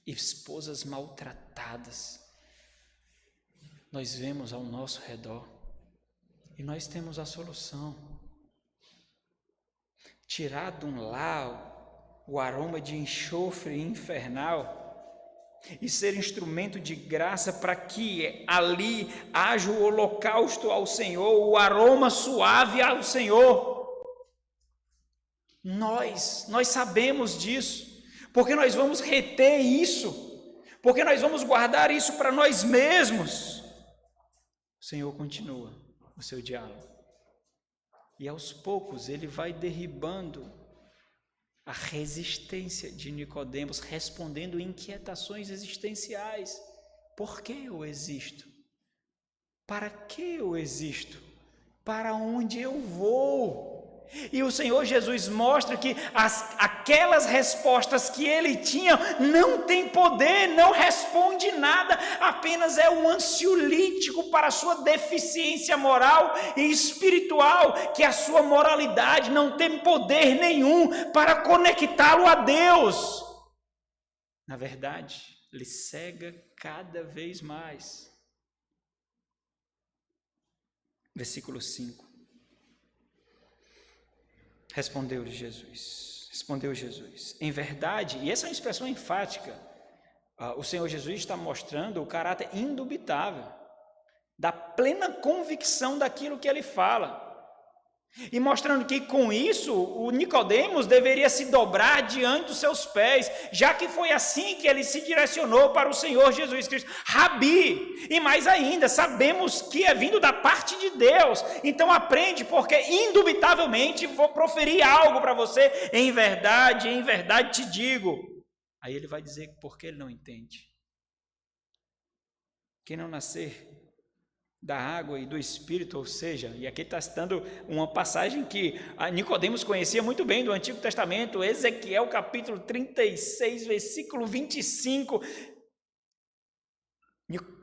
esposas maltratadas, nós vemos ao nosso redor. E nós temos a solução. Tirar de um lar o aroma de enxofre infernal e ser instrumento de graça para que ali haja o holocausto ao Senhor, o aroma suave ao Senhor. Nós sabemos disso, porque nós vamos reter isso, porque nós vamos guardar isso para nós mesmos. O Senhor continua o seu diálogo, e aos poucos ele vai derribando a resistência de Nicodemos, respondendo inquietações existenciais. Por que eu existo? Para que eu existo? Para onde eu vou? E o Senhor Jesus mostra que aquelas respostas que ele tinha não tem poder, não responde nada, apenas é um ansiolítico para a sua deficiência moral e espiritual, que a sua moralidade não tem poder nenhum para conectá-lo a Deus. Na verdade, lhe cega cada vez mais. Versículo 5. Respondeu Jesus, em verdade, e essa é uma expressão enfática, o Senhor Jesus está mostrando o caráter indubitável, da plena convicção daquilo que ele fala, e mostrando que com isso o Nicodemos deveria se dobrar diante dos seus pés, já que foi assim que ele se direcionou para o Senhor Jesus Cristo. Rabi, e mais ainda, sabemos que é vindo da parte de Deus, então aprende, porque indubitavelmente vou proferir algo para você, em verdade te digo. Aí ele vai dizer por que ele não entende. Quem não nascer da água e do Espírito, ou seja, e aqui está citando uma passagem que Nicodemos conhecia muito bem do Antigo Testamento, Ezequiel capítulo 36, versículo 25.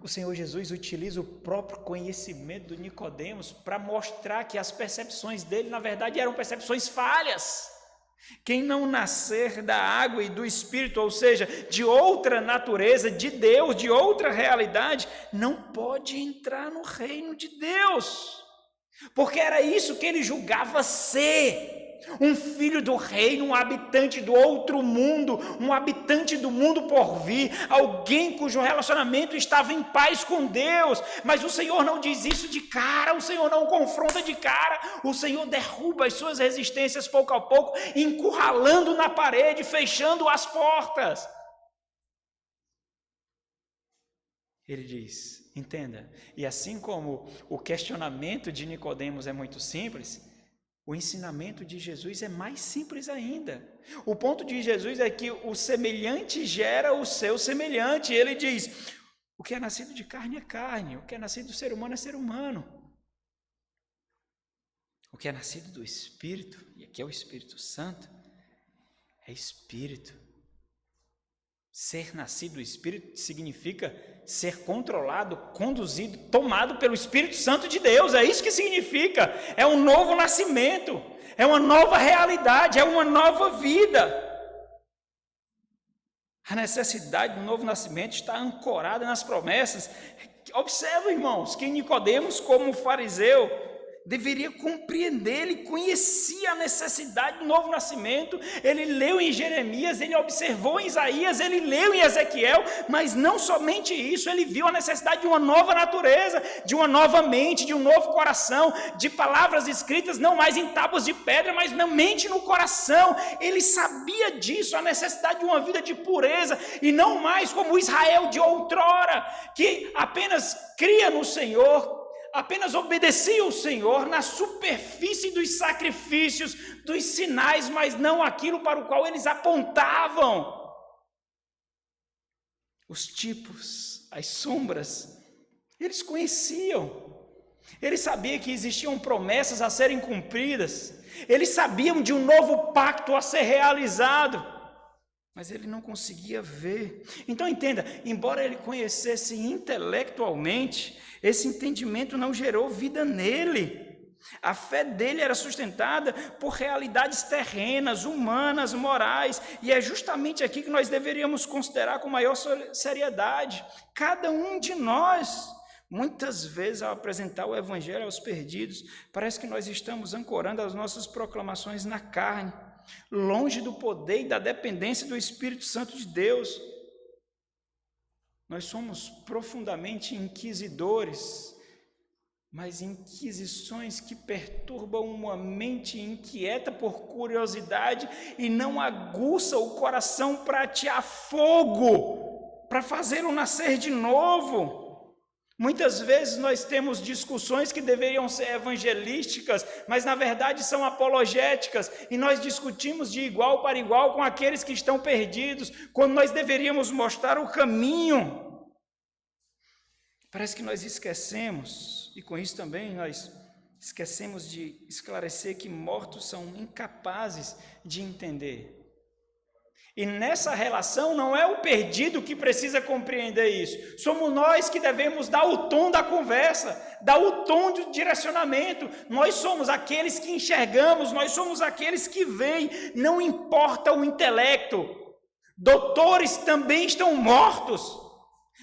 O Senhor Jesus utiliza o próprio conhecimento do Nicodemos para mostrar que as percepções dele, na verdade, eram percepções falhas. Quem não nascer da água e do Espírito, ou seja, de outra natureza, de Deus, de outra realidade, não pode entrar no reino de Deus, porque era isso que ele julgava ser, um filho do reino, um habitante do outro mundo, um habitante do mundo por vir, alguém cujo relacionamento estava em paz com Deus. Mas o Senhor não diz isso de cara, o Senhor não confronta de cara, o Senhor derruba as suas resistências pouco a pouco, encurralando na parede, fechando as portas. Ele diz, entenda, e assim como o questionamento de Nicodemos é muito simples, O ensinamento de Jesus é mais simples ainda. O ponto de Jesus é que o semelhante gera o seu semelhante. Ele diz: o que é nascido de carne é carne, o que é nascido do ser humano é ser humano. O que é nascido do Espírito, e aqui é o Espírito Santo, é Espírito. Ser nascido do Espírito significa ser controlado, conduzido, tomado pelo Espírito Santo de Deus. É isso que significa. É um novo nascimento, é uma nova realidade, é uma nova vida. A necessidade do novo nascimento está ancorada nas promessas. Observa, irmãos, que Nicodemos, como fariseu, deveria compreender, ele conhecia a necessidade do novo nascimento, ele leu em Jeremias, ele observou em Isaías, ele leu em Ezequiel, mas não somente isso, ele viu a necessidade de uma nova natureza, de uma nova mente, de um novo coração, de palavras escritas não mais em tábuas de pedra, mas na mente e no coração. Ele sabia disso, a necessidade de uma vida de pureza, e não mais como o Israel de outrora, que apenas cria no Senhor, apenas obedecia o Senhor na superfície dos sacrifícios, dos sinais, mas não aquilo para o qual eles apontavam. Os tipos, as sombras, eles conheciam. Eles sabiam que existiam promessas a serem cumpridas. Eles sabiam de um novo pacto a ser realizado. Mas ele não conseguia ver. Então entenda, embora ele conhecesse intelectualmente, esse entendimento não gerou vida nele. A fé dele era sustentada por realidades terrenas, humanas, morais, e é justamente aqui que nós deveríamos considerar com maior seriedade. Cada um de nós, muitas vezes ao apresentar o evangelho aos perdidos, parece que nós estamos ancorando as nossas proclamações na carne, longe do poder e da dependência do Espírito Santo de Deus. Nós somos profundamente inquisidores, mas inquisições que perturbam uma mente inquieta por curiosidade e não aguça o coração para atear fogo, para fazê-lo nascer de novo. Muitas vezes nós temos discussões que deveriam ser evangelísticas, mas na verdade são apologéticas, e nós discutimos de igual para igual com aqueles que estão perdidos, quando nós deveríamos mostrar o caminho. Parece que nós esquecemos, e com isso também nós esquecemos de esclarecer que mortos são incapazes de entender. E nessa relação não é o perdido que precisa compreender isso. Somos nós que devemos dar o tom da conversa, dar o tom do direcionamento. Nós somos aqueles que enxergamos, nós somos aqueles que veem, não importa o intelecto. Doutores também estão mortos,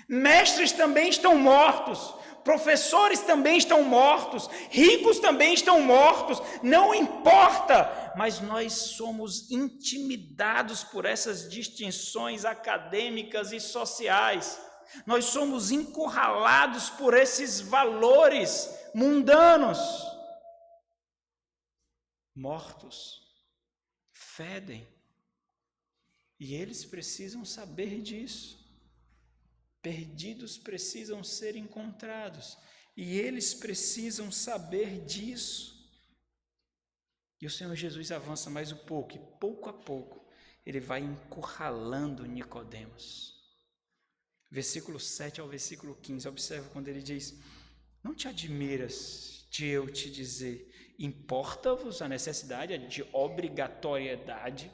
mestres também estão mortos, professores também estão mortos, ricos também estão mortos, não importa, mas nós somos intimidados por essas distinções acadêmicas e sociais, nós somos encurralados por esses valores mundanos. Mortos fedem, e eles precisam saber disso. Perdidos precisam ser encontrados, e eles precisam saber disso. E o Senhor Jesus avança mais um pouco, e pouco a pouco ele vai encurralando Nicodemos. Versículo 7 ao versículo 15, observa quando ele diz: não te admiras de eu te dizer, importa-vos a necessidade de obrigatoriedade?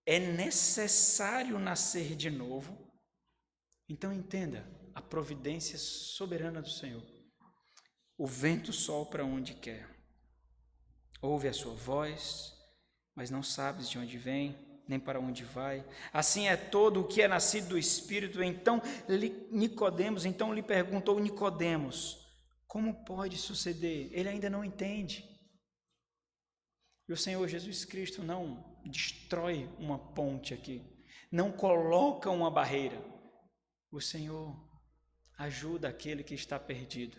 É necessário nascer de novo? Então entenda a providência soberana do Senhor. O vento sopra onde quer. Ouve a sua voz, mas não sabes de onde vem, nem para onde vai. Assim é todo o que é nascido do Espírito. Então Nicodemos lhe perguntou, Nicodemos, como pode suceder? Ele ainda não entende. E o Senhor Jesus Cristo não destrói uma ponte aqui, não coloca uma barreira. O Senhor ajuda aquele que está perdido.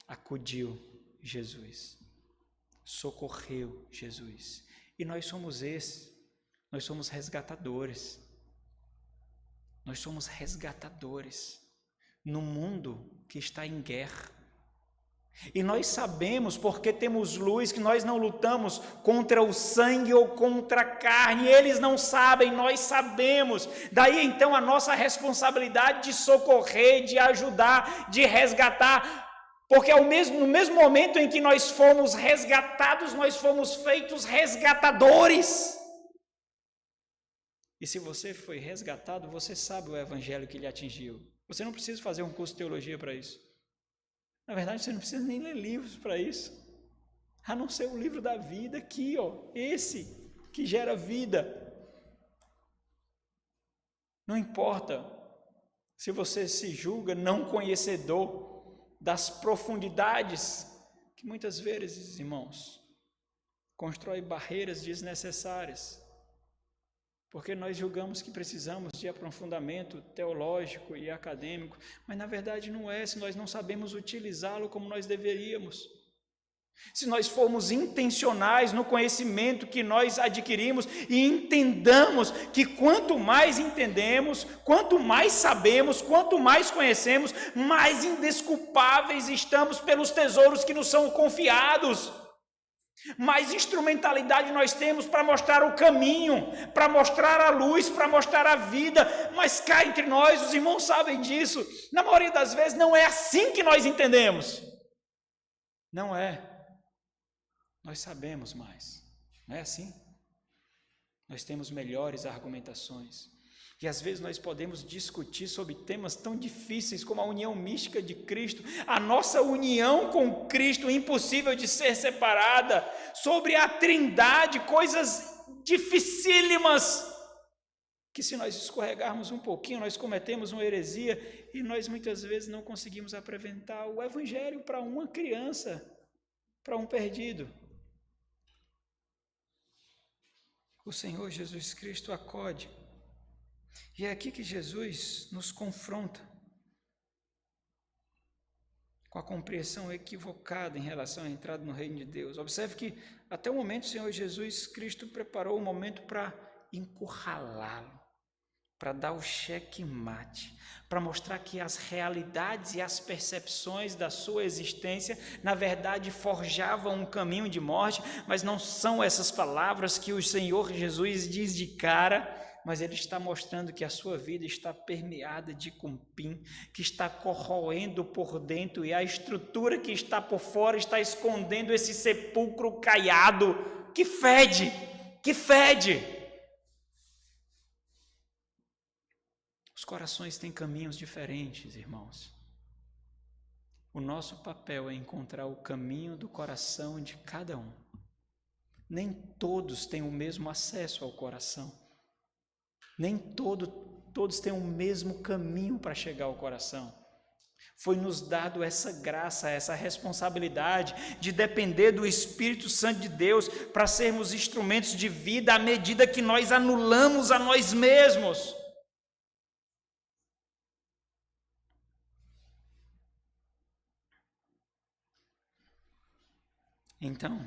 Acudiu Jesus, socorreu Jesus. E nós somos esses, nós somos resgatadores. Nós somos resgatadores no mundo que está em guerra. E nós sabemos, porque temos luz, que nós não lutamos contra o sangue ou contra a carne. Eles não sabem, nós sabemos. Daí então a nossa responsabilidade de socorrer, de ajudar, de resgatar. Porque no mesmo momento em que nós fomos resgatados, nós fomos feitos resgatadores. E se você foi resgatado, você sabe o evangelho que lhe atingiu. Você não precisa fazer um curso de teologia para isso. Na verdade, você não precisa nem ler livros para isso. A não ser o livro da vida aqui, ó, esse que gera vida. Não importa se você se julga não conhecedor das profundidades que muitas vezes, irmãos, constrói barreiras desnecessárias. Porque nós julgamos que precisamos de aprofundamento teológico e acadêmico, mas na verdade não é, se nós não sabemos utilizá-lo como nós deveríamos. Se nós formos intencionais no conhecimento que nós adquirimos e entendamos que quanto mais entendemos, quanto mais sabemos, quanto mais conhecemos, mais indesculpáveis estamos pelos tesouros que nos são confiados. Mais instrumentalidade nós temos para mostrar o caminho, para mostrar a luz, para mostrar a vida, mas cá entre nós, os irmãos sabem disso, na maioria das vezes não é assim que nós entendemos, não é, nós sabemos mais, não é assim? Nós temos melhores argumentações, e às vezes nós podemos discutir sobre temas tão difíceis como a união mística de Cristo, a nossa união com Cristo, impossível de ser separada, sobre a Trindade, coisas dificílimas, que se nós escorregarmos um pouquinho, nós cometemos uma heresia, e nós muitas vezes não conseguimos apresentar o Evangelho para uma criança, para um perdido. O Senhor Jesus Cristo acode. E é aqui que Jesus nos confronta com a compreensão equivocada em relação à entrada no reino de Deus. Observe que até o momento o Senhor Jesus Cristo preparou o momento para encurralá-lo, para dar o checkmate, para mostrar que as realidades e as percepções da sua existência, na verdade, forjavam um caminho de morte, mas não são essas palavras que o Senhor Jesus diz de cara, mas ele está mostrando que a sua vida está permeada de cupim, que está corroendo por dentro, e a estrutura que está por fora está escondendo esse sepulcro caiado, que fede, que fede. Os corações têm caminhos diferentes, irmãos. O nosso papel é encontrar o caminho do coração de cada um. Nem todos têm o mesmo acesso ao coração. Nem todos têm o mesmo caminho para chegar ao coração. Foi nos dado essa graça, essa responsabilidade de depender do Espírito Santo de Deus para sermos instrumentos de vida à medida que nós anulamos a nós mesmos. Então,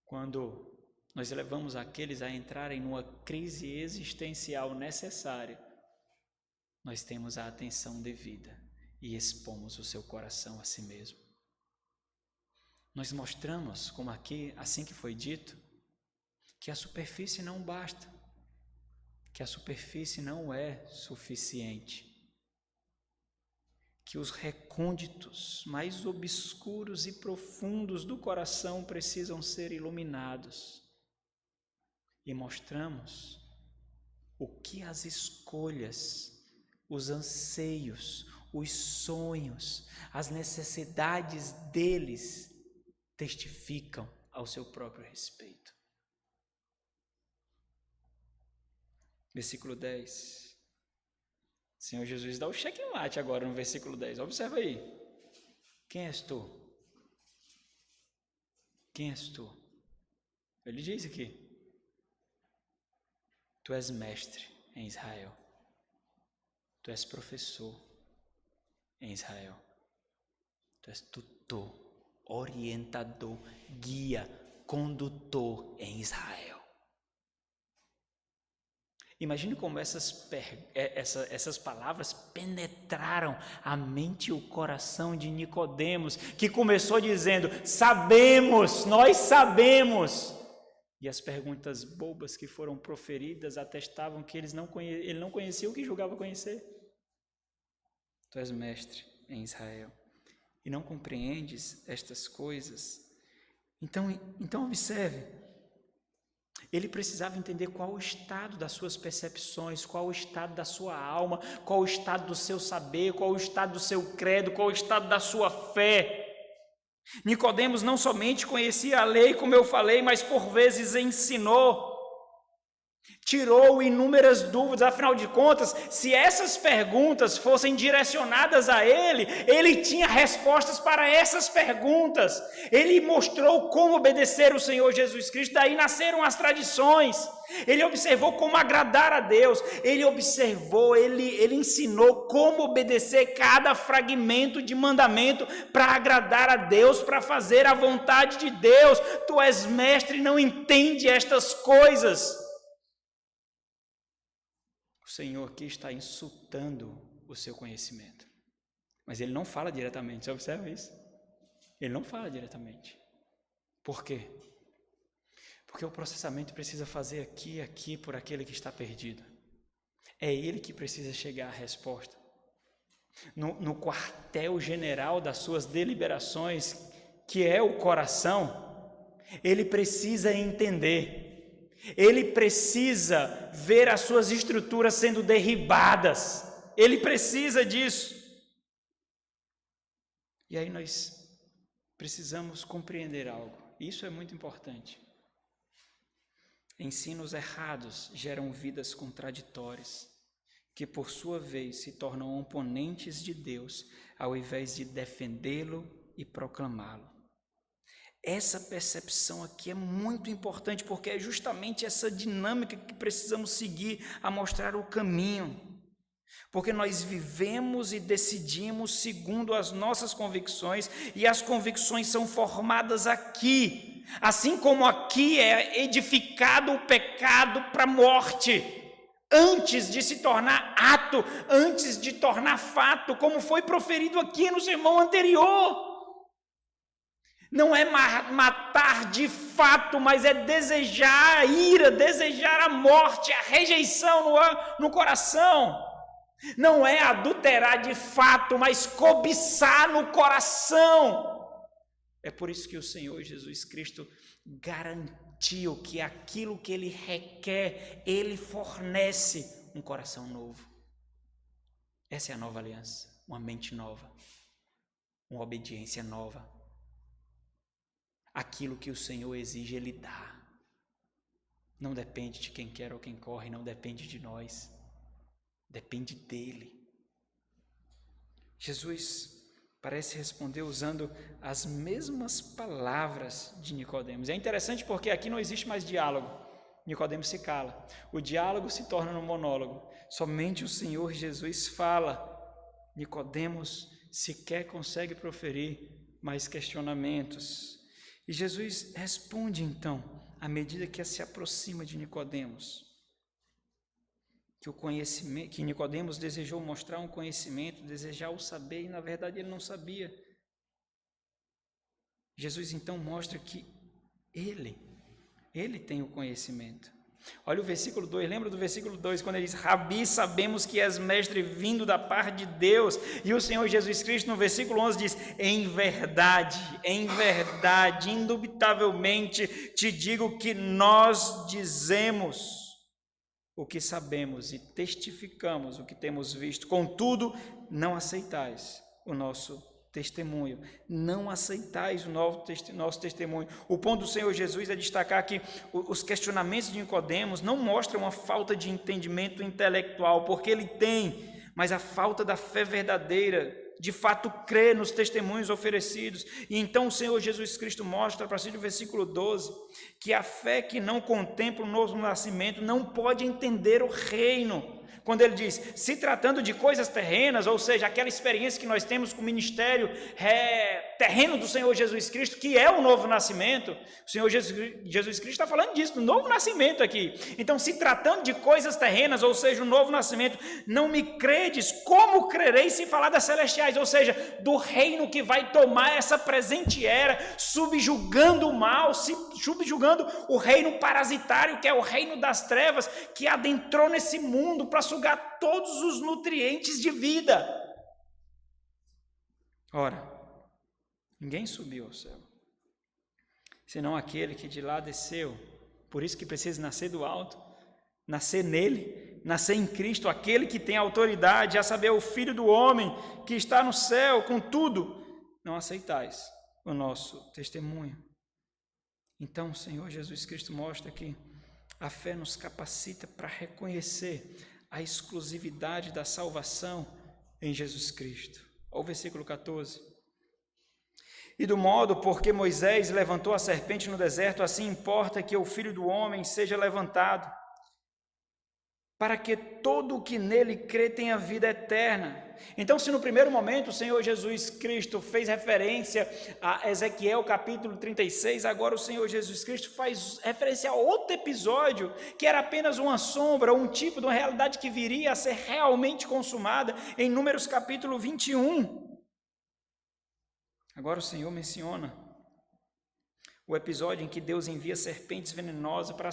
quando nós levamos aqueles a entrarem numa crise existencial necessária, nós temos a atenção devida e expomos o seu coração a si mesmo. Nós mostramos, como aqui, assim que foi dito, que a superfície não basta, que a superfície não é suficiente, que os recônditos mais obscuros e profundos do coração precisam ser iluminados. E mostramos o que as escolhas, os anseios, os sonhos, as necessidades deles testificam ao seu próprio respeito. Versículo 10. O Senhor Jesus dá o checkmate agora no versículo 10. Observa aí. Quem és tu? Quem és tu? Ele diz aqui. Tu és mestre em Israel. Tu és professor em Israel. Tu és tutor, orientador, guia, condutor em Israel. Imagine como essas palavras penetraram a mente e o coração de Nicodemos, que começou dizendo: sabemos, nós sabemos. E as perguntas bobas que foram proferidas atestavam que ele não conhecia o que julgava conhecer. Tu és mestre em Israel e não compreendes estas coisas. Então observe. Ele precisava entender qual o estado das suas percepções, qual o estado da sua alma, qual o estado do seu saber, qual o estado do seu credo, qual o estado da sua fé. Nicodemos não somente conhecia a lei, como eu falei, mas por vezes ensinou. Tirou inúmeras dúvidas, afinal de contas, se essas perguntas fossem direcionadas a ele, ele tinha respostas para essas perguntas. Ele mostrou como obedecer o Senhor Jesus Cristo, daí nasceram as tradições. Ele observou como agradar a Deus, ele ensinou como obedecer cada fragmento de mandamento para agradar a Deus, para fazer a vontade de Deus. Tu és mestre e não entende estas coisas. O Senhor aqui está insultando o seu conhecimento. Mas ele não fala diretamente, você observa isso? Ele não fala diretamente. Por quê? Porque o processamento precisa fazer aqui por aquele que está perdido. É ele que precisa chegar à resposta. No quartel-general das suas deliberações, que é o coração, ele precisa entender. Ele precisa ver as suas estruturas sendo derribadas. Ele precisa disso. E aí nós precisamos compreender algo. Isso é muito importante. Ensinos errados geram vidas contraditórias, que por sua vez se tornam oponentes de Deus, ao invés de defendê-lo e proclamá-lo. Essa percepção aqui é muito importante, porque é justamente essa dinâmica que precisamos seguir a mostrar o caminho. Porque nós vivemos e decidimos segundo as nossas convicções, e as convicções são formadas aqui. Assim como aqui é edificado o pecado para a morte, antes de se tornar ato, antes de tornar fato, como foi proferido aqui no sermão anterior. Não é matar de fato, mas é desejar a ira, desejar a morte, a rejeição no coração. Não é adulterar de fato, mas cobiçar no coração. É por isso que o Senhor Jesus Cristo garantiu que aquilo que Ele requer, Ele fornece um coração novo. Essa é a nova aliança, uma mente nova, uma obediência nova. Aquilo que o Senhor exige, Ele dá. Não depende de quem quer ou quem corre, não depende de nós. Depende dEle. Jesus parece responder usando as mesmas palavras de Nicodemos. É interessante porque aqui não existe mais diálogo. Nicodemos se cala. O diálogo se torna um monólogo. Somente o Senhor Jesus fala. Nicodemos sequer consegue proferir mais questionamentos. E Jesus responde então, à medida que se aproxima de Nicodemos, que Nicodemos desejou mostrar um conhecimento, desejar o saber, e na verdade ele não sabia. Jesus então mostra que ele tem o conhecimento. Olha o versículo 2, lembra do versículo 2, quando ele diz: Rabi, sabemos que és mestre vindo da parte de Deus. E o Senhor Jesus Cristo no versículo 11 diz: em verdade, indubitavelmente te digo que nós dizemos o que sabemos e testificamos o que temos visto, contudo não aceitais o nosso testemunho, não aceitais o nosso testemunho. O ponto do Senhor Jesus é destacar que os questionamentos de Nicodemos não mostram uma falta de entendimento intelectual, porque ele tem, mas a falta da fé verdadeira, de fato crer nos testemunhos oferecidos. E então o Senhor Jesus Cristo mostra, a partir do versículo 12, que a fé que não contempla o novo nascimento não pode entender o reino. Quando ele diz, se tratando de coisas terrenas, ou seja, aquela experiência que nós temos com o ministério terreno do Senhor Jesus Cristo, que é o novo nascimento, o Senhor Jesus Cristo está falando disso, do novo nascimento aqui. Então, se tratando de coisas terrenas, ou seja, o novo nascimento, não me credes, como crereis se falar das celestiais, ou seja, do reino que vai tomar essa presente era, subjugando o mal, subjugando o reino parasitário, que é o reino das trevas, que adentrou nesse mundo para sugar todos os nutrientes de vida. Ora, ninguém subiu ao céu, senão aquele que de lá desceu. Por isso que precisa nascer do alto, nascer nele, nascer em Cristo, aquele que tem autoridade, a saber, o Filho do homem que está no céu. Contudo, não aceitais o nosso testemunho. Então o Senhor Jesus Cristo mostra que a fé nos capacita para reconhecer a exclusividade da salvação em Jesus Cristo. Olha o versículo 14. E do modo porque Moisés levantou a serpente no deserto, assim importa que o Filho do homem seja levantado, para que todo o que nele crê tenha vida eterna. Então, se no primeiro momento o Senhor Jesus Cristo fez referência a Ezequiel capítulo 36, agora o Senhor Jesus Cristo faz referência a outro episódio, que era apenas uma sombra, um tipo de uma realidade que viria a ser realmente consumada em Números capítulo 21. Agora o Senhor menciona o episódio em que Deus envia serpentes venenosas para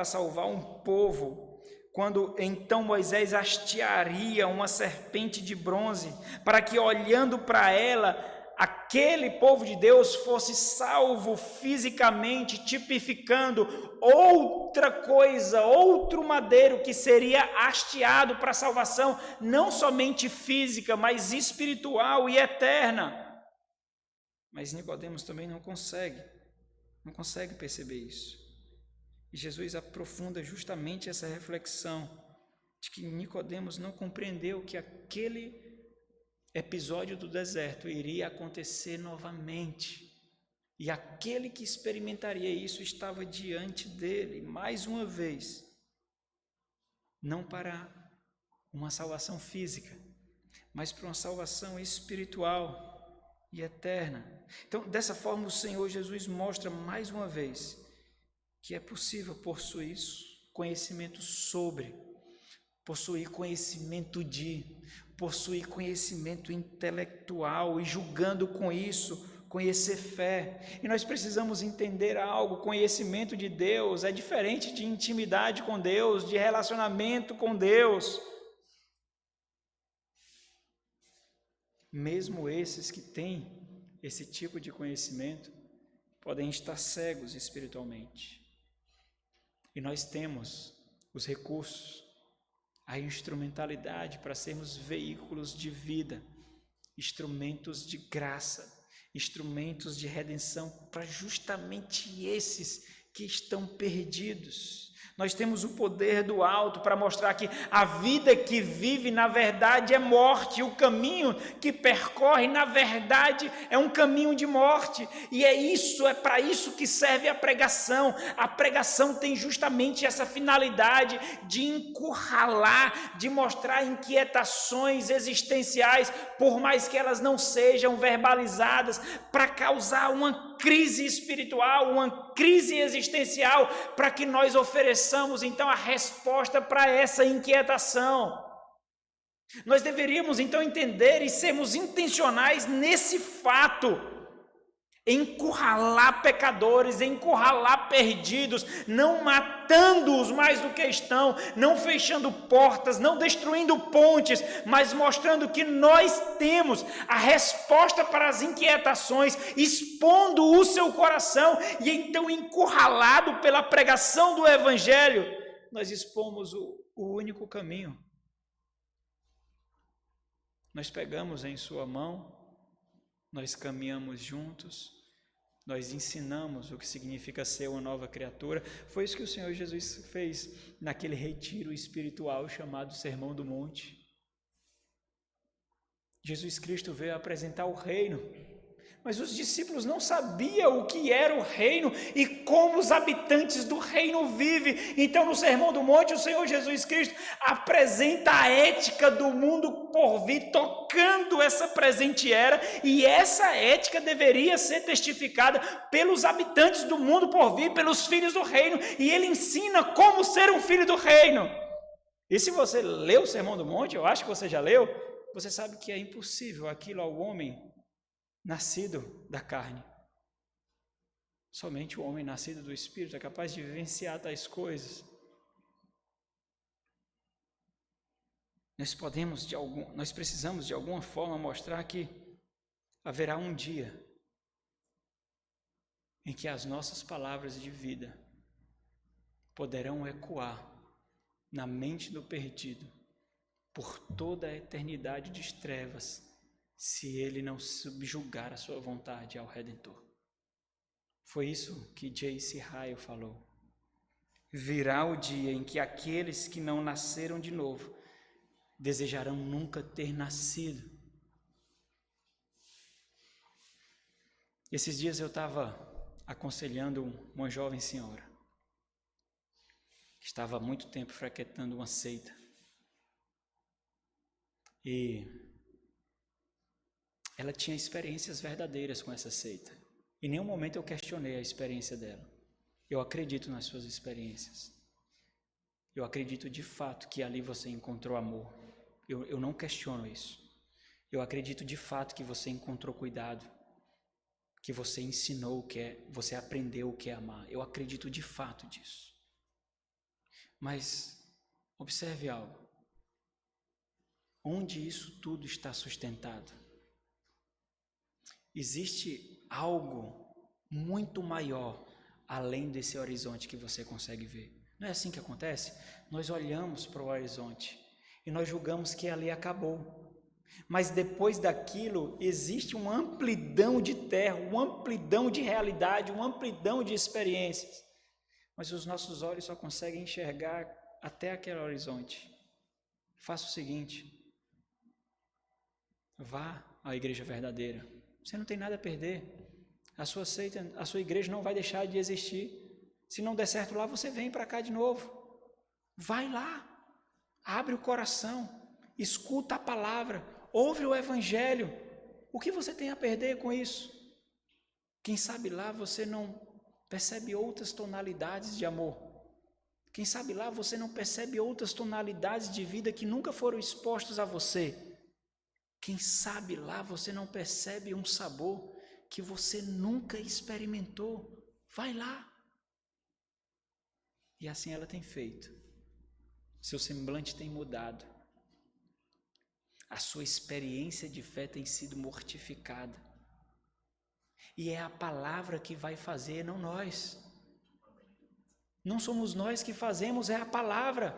salvar um povo, quando então Moisés hastearia uma serpente de bronze, para que olhando para ela, aquele povo de Deus fosse salvo fisicamente, tipificando outra coisa, outro madeiro que seria hasteado para a salvação, não somente física, mas espiritual e eterna. Mas Nicodemos também não consegue perceber isso. E Jesus aprofunda justamente essa reflexão de que Nicodemos não compreendeu que aquele episódio do deserto iria acontecer novamente. E aquele que experimentaria isso estava diante dele, mais uma vez, não para uma salvação física, mas para uma salvação espiritual e eterna. Então, dessa forma, o Senhor Jesus mostra mais uma vez que é possível possuir conhecimento sobre, possuir conhecimento de, possuir conhecimento intelectual e julgando com isso, conhecer fé. E nós precisamos entender algo: conhecimento de Deus é diferente de intimidade com Deus, de relacionamento com Deus. Mesmo esses que têm esse tipo de conhecimento podem estar cegos espiritualmente. E nós temos os recursos, a instrumentalidade para sermos veículos de vida, instrumentos de graça, instrumentos de redenção para justamente esses que estão perdidos. Nós temos o poder do alto para mostrar que a vida que vive, na verdade, é morte. O caminho que percorre, na verdade, é um caminho de morte. E é para isso que serve a pregação. A pregação tem justamente essa finalidade de encurralar, de mostrar inquietações existenciais, por mais que elas não sejam verbalizadas, para causar uma crise espiritual, uma crise existencial, para que nós ofereçamos então a resposta para essa inquietação. Nós deveríamos então entender e sermos intencionais nesse fato, encurralar pecadores, encurralar perdidos, não matando-os mais do que estão, não fechando portas, não destruindo pontes, mas mostrando que nós temos a resposta para as inquietações, expondo o seu coração, e então encurralado pela pregação do Evangelho, nós expomos o único caminho. Nós pegamos em sua mão, nós caminhamos juntos, nós ensinamos o que significa ser uma nova criatura. Foi isso que o Senhor Jesus fez naquele retiro espiritual chamado Sermão do Monte. Jesus Cristo veio apresentar o reino, Mas os discípulos não sabiam o que era o reino e como os habitantes do reino vivem. Então, no Sermão do Monte, o Senhor Jesus Cristo apresenta a ética do mundo por vir, tocando essa presente era, e essa ética deveria ser testificada pelos habitantes do mundo por vir, pelos filhos do reino, e ele ensina como ser um filho do reino. E se você leu o Sermão do Monte, eu acho que você já leu, você sabe que é impossível aquilo ao homem nascido da carne. Somente o homem nascido do Espírito é capaz de vivenciar tais coisas. Nós precisamos de alguma forma mostrar que haverá um dia em que as nossas palavras de vida poderão ecoar na mente do perdido por toda a eternidade de trevas, se ele não subjugar a sua vontade ao Redentor. Foi isso que J.C. Ryle falou. Virá o dia em que aqueles que não nasceram de novo desejarão nunca ter nascido. Esses dias eu estava aconselhando uma jovem senhora que estava há muito tempo frequentando uma seita. E ela tinha experiências verdadeiras com essa seita. Em nenhum momento eu questionei a experiência dela. Eu acredito nas suas experiências. Eu acredito de fato que ali você encontrou amor. Eu não questiono isso. Eu acredito de fato que você encontrou cuidado, que você ensinou o que é, você aprendeu o que é amar. Eu acredito de fato disso. Mas observe algo. Onde isso tudo está sustentado? Existe algo muito maior além desse horizonte que você consegue ver. Não é assim que acontece? Nós olhamos para o horizonte e nós julgamos que ali acabou. Mas depois daquilo existe uma amplidão de terra, uma amplidão de realidade, uma amplidão de experiências. Mas os nossos olhos só conseguem enxergar até aquele horizonte. Faça o seguinte: vá à igreja verdadeira. Você não tem nada a perder. A sua seita, a sua igreja não vai deixar de existir. Se não der certo lá, você vem para cá de novo. Vai lá. Abre o coração. Escuta a palavra. Ouve o evangelho. O que você tem a perder com isso? Quem sabe lá você não percebe outras tonalidades de amor. Quem sabe lá você não percebe outras tonalidades de vida que nunca foram expostas a você. Quem sabe lá você não percebe um sabor que você nunca experimentou. Vai lá. E assim ela tem feito. Seu semblante tem mudado. A sua experiência de fé tem sido mortificada. E é a palavra que vai fazer, não nós. Não somos nós que fazemos, é a palavra.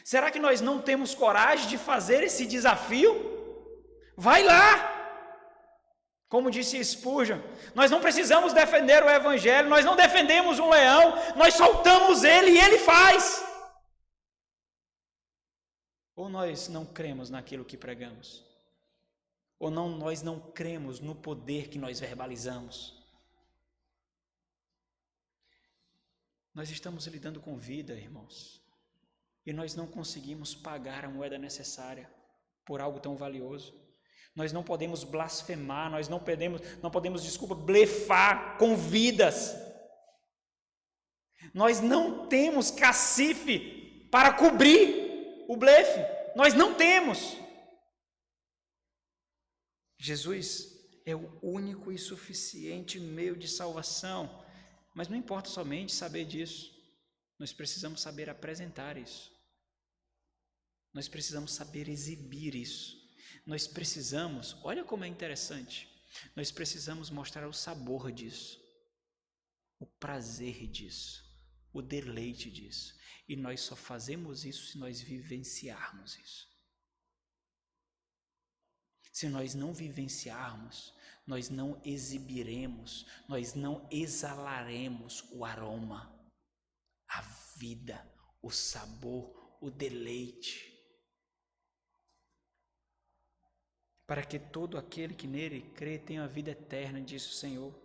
Será que nós não temos coragem de fazer esse desafio? Vai lá! Como disse Spurgeon, nós não precisamos defender o evangelho, nós não defendemos um leão, nós soltamos ele e ele faz. Ou nós não cremos naquilo que pregamos, ou nós não cremos no poder que nós verbalizamos. Nós estamos lidando com vida, irmãos, e nós não conseguimos pagar a moeda necessária por algo tão valioso. Nós não podemos blasfemar, nós não podemos, blefar com vidas. Nós não temos cacife para cobrir o blefe. Nós não temos. Jesus é o único e suficiente meio de salvação. Mas não importa somente saber disso. Nós precisamos saber apresentar isso. Nós precisamos saber exibir isso. Nós precisamos, olha como é interessante, nós precisamos mostrar o sabor disso, o prazer disso, o deleite disso. E nós só fazemos isso se nós vivenciarmos isso. Se nós não vivenciarmos, nós não exibiremos, nós não exalaremos o aroma, a vida, o sabor, o deleite. para que todo aquele que nele crê tenha a vida eterna, disse o Senhor.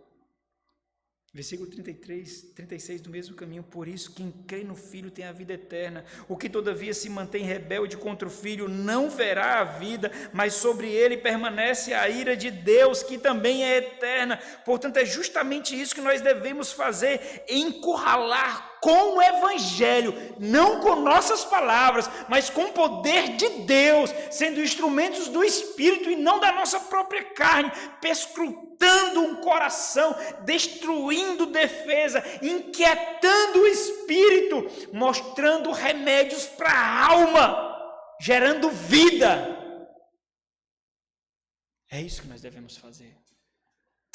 Versículo 36 do mesmo caminho, por isso quem crê no Filho tem a vida eterna. O que todavia se mantém rebelde contra o Filho não verá a vida, mas sobre ele permanece a ira de Deus, que também é eterna. Portanto, é justamente isso que nós devemos fazer, encurralar com o Evangelho, não com nossas palavras, mas com o poder de Deus, sendo instrumentos do Espírito e não da nossa própria carne, perscrutando um coração, destruindo defesa, inquietando o espírito, mostrando remédios para a alma, gerando vida. É isso que nós devemos fazer.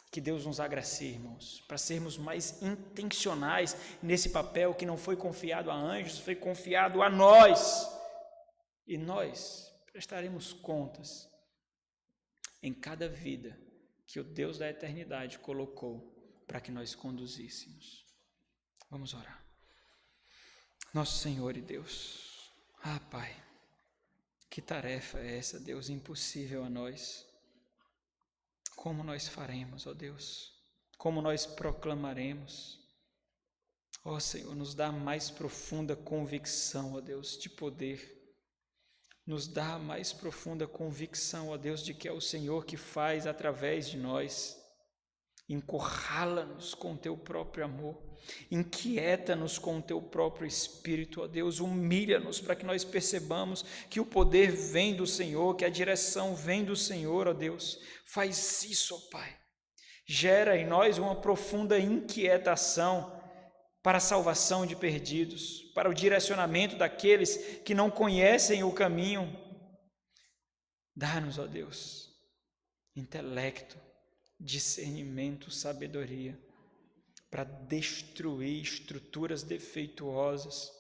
Que Deus nos agracie, irmãos, para sermos mais intencionais nesse papel que não foi confiado a anjos, foi confiado a nós. E nós prestaremos contas em cada vida que o Deus da eternidade colocou para que nós conduzíssemos. Vamos orar. Nosso Senhor e Deus, Pai, que tarefa é essa, Deus, impossível a nós? Como nós faremos, ó Deus? Como nós proclamaremos? Ó Senhor, nos dá mais profunda convicção, ó Deus, de poder. Nos dá mais profunda convicção, ó Deus, de que é o Senhor que faz através de nós. Encurrala-nos com o teu próprio amor, inquieta-nos com o teu próprio Espírito, ó Deus, humilha-nos para que nós percebamos que o poder vem do Senhor, que a direção vem do Senhor, ó Deus. Faz isso, ó Pai. Gera em nós uma profunda inquietação para a salvação de perdidos, para o direcionamento daqueles que não conhecem o caminho. Dá-nos, ó Deus, intelecto, discernimento, sabedoria, para destruir estruturas defeituosas,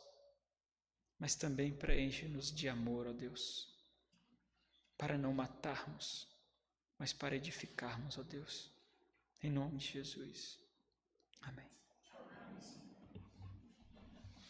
mas também preenche-nos de amor, ó Deus, para não matarmos, mas para edificarmos, ó Deus, em nome de Jesus.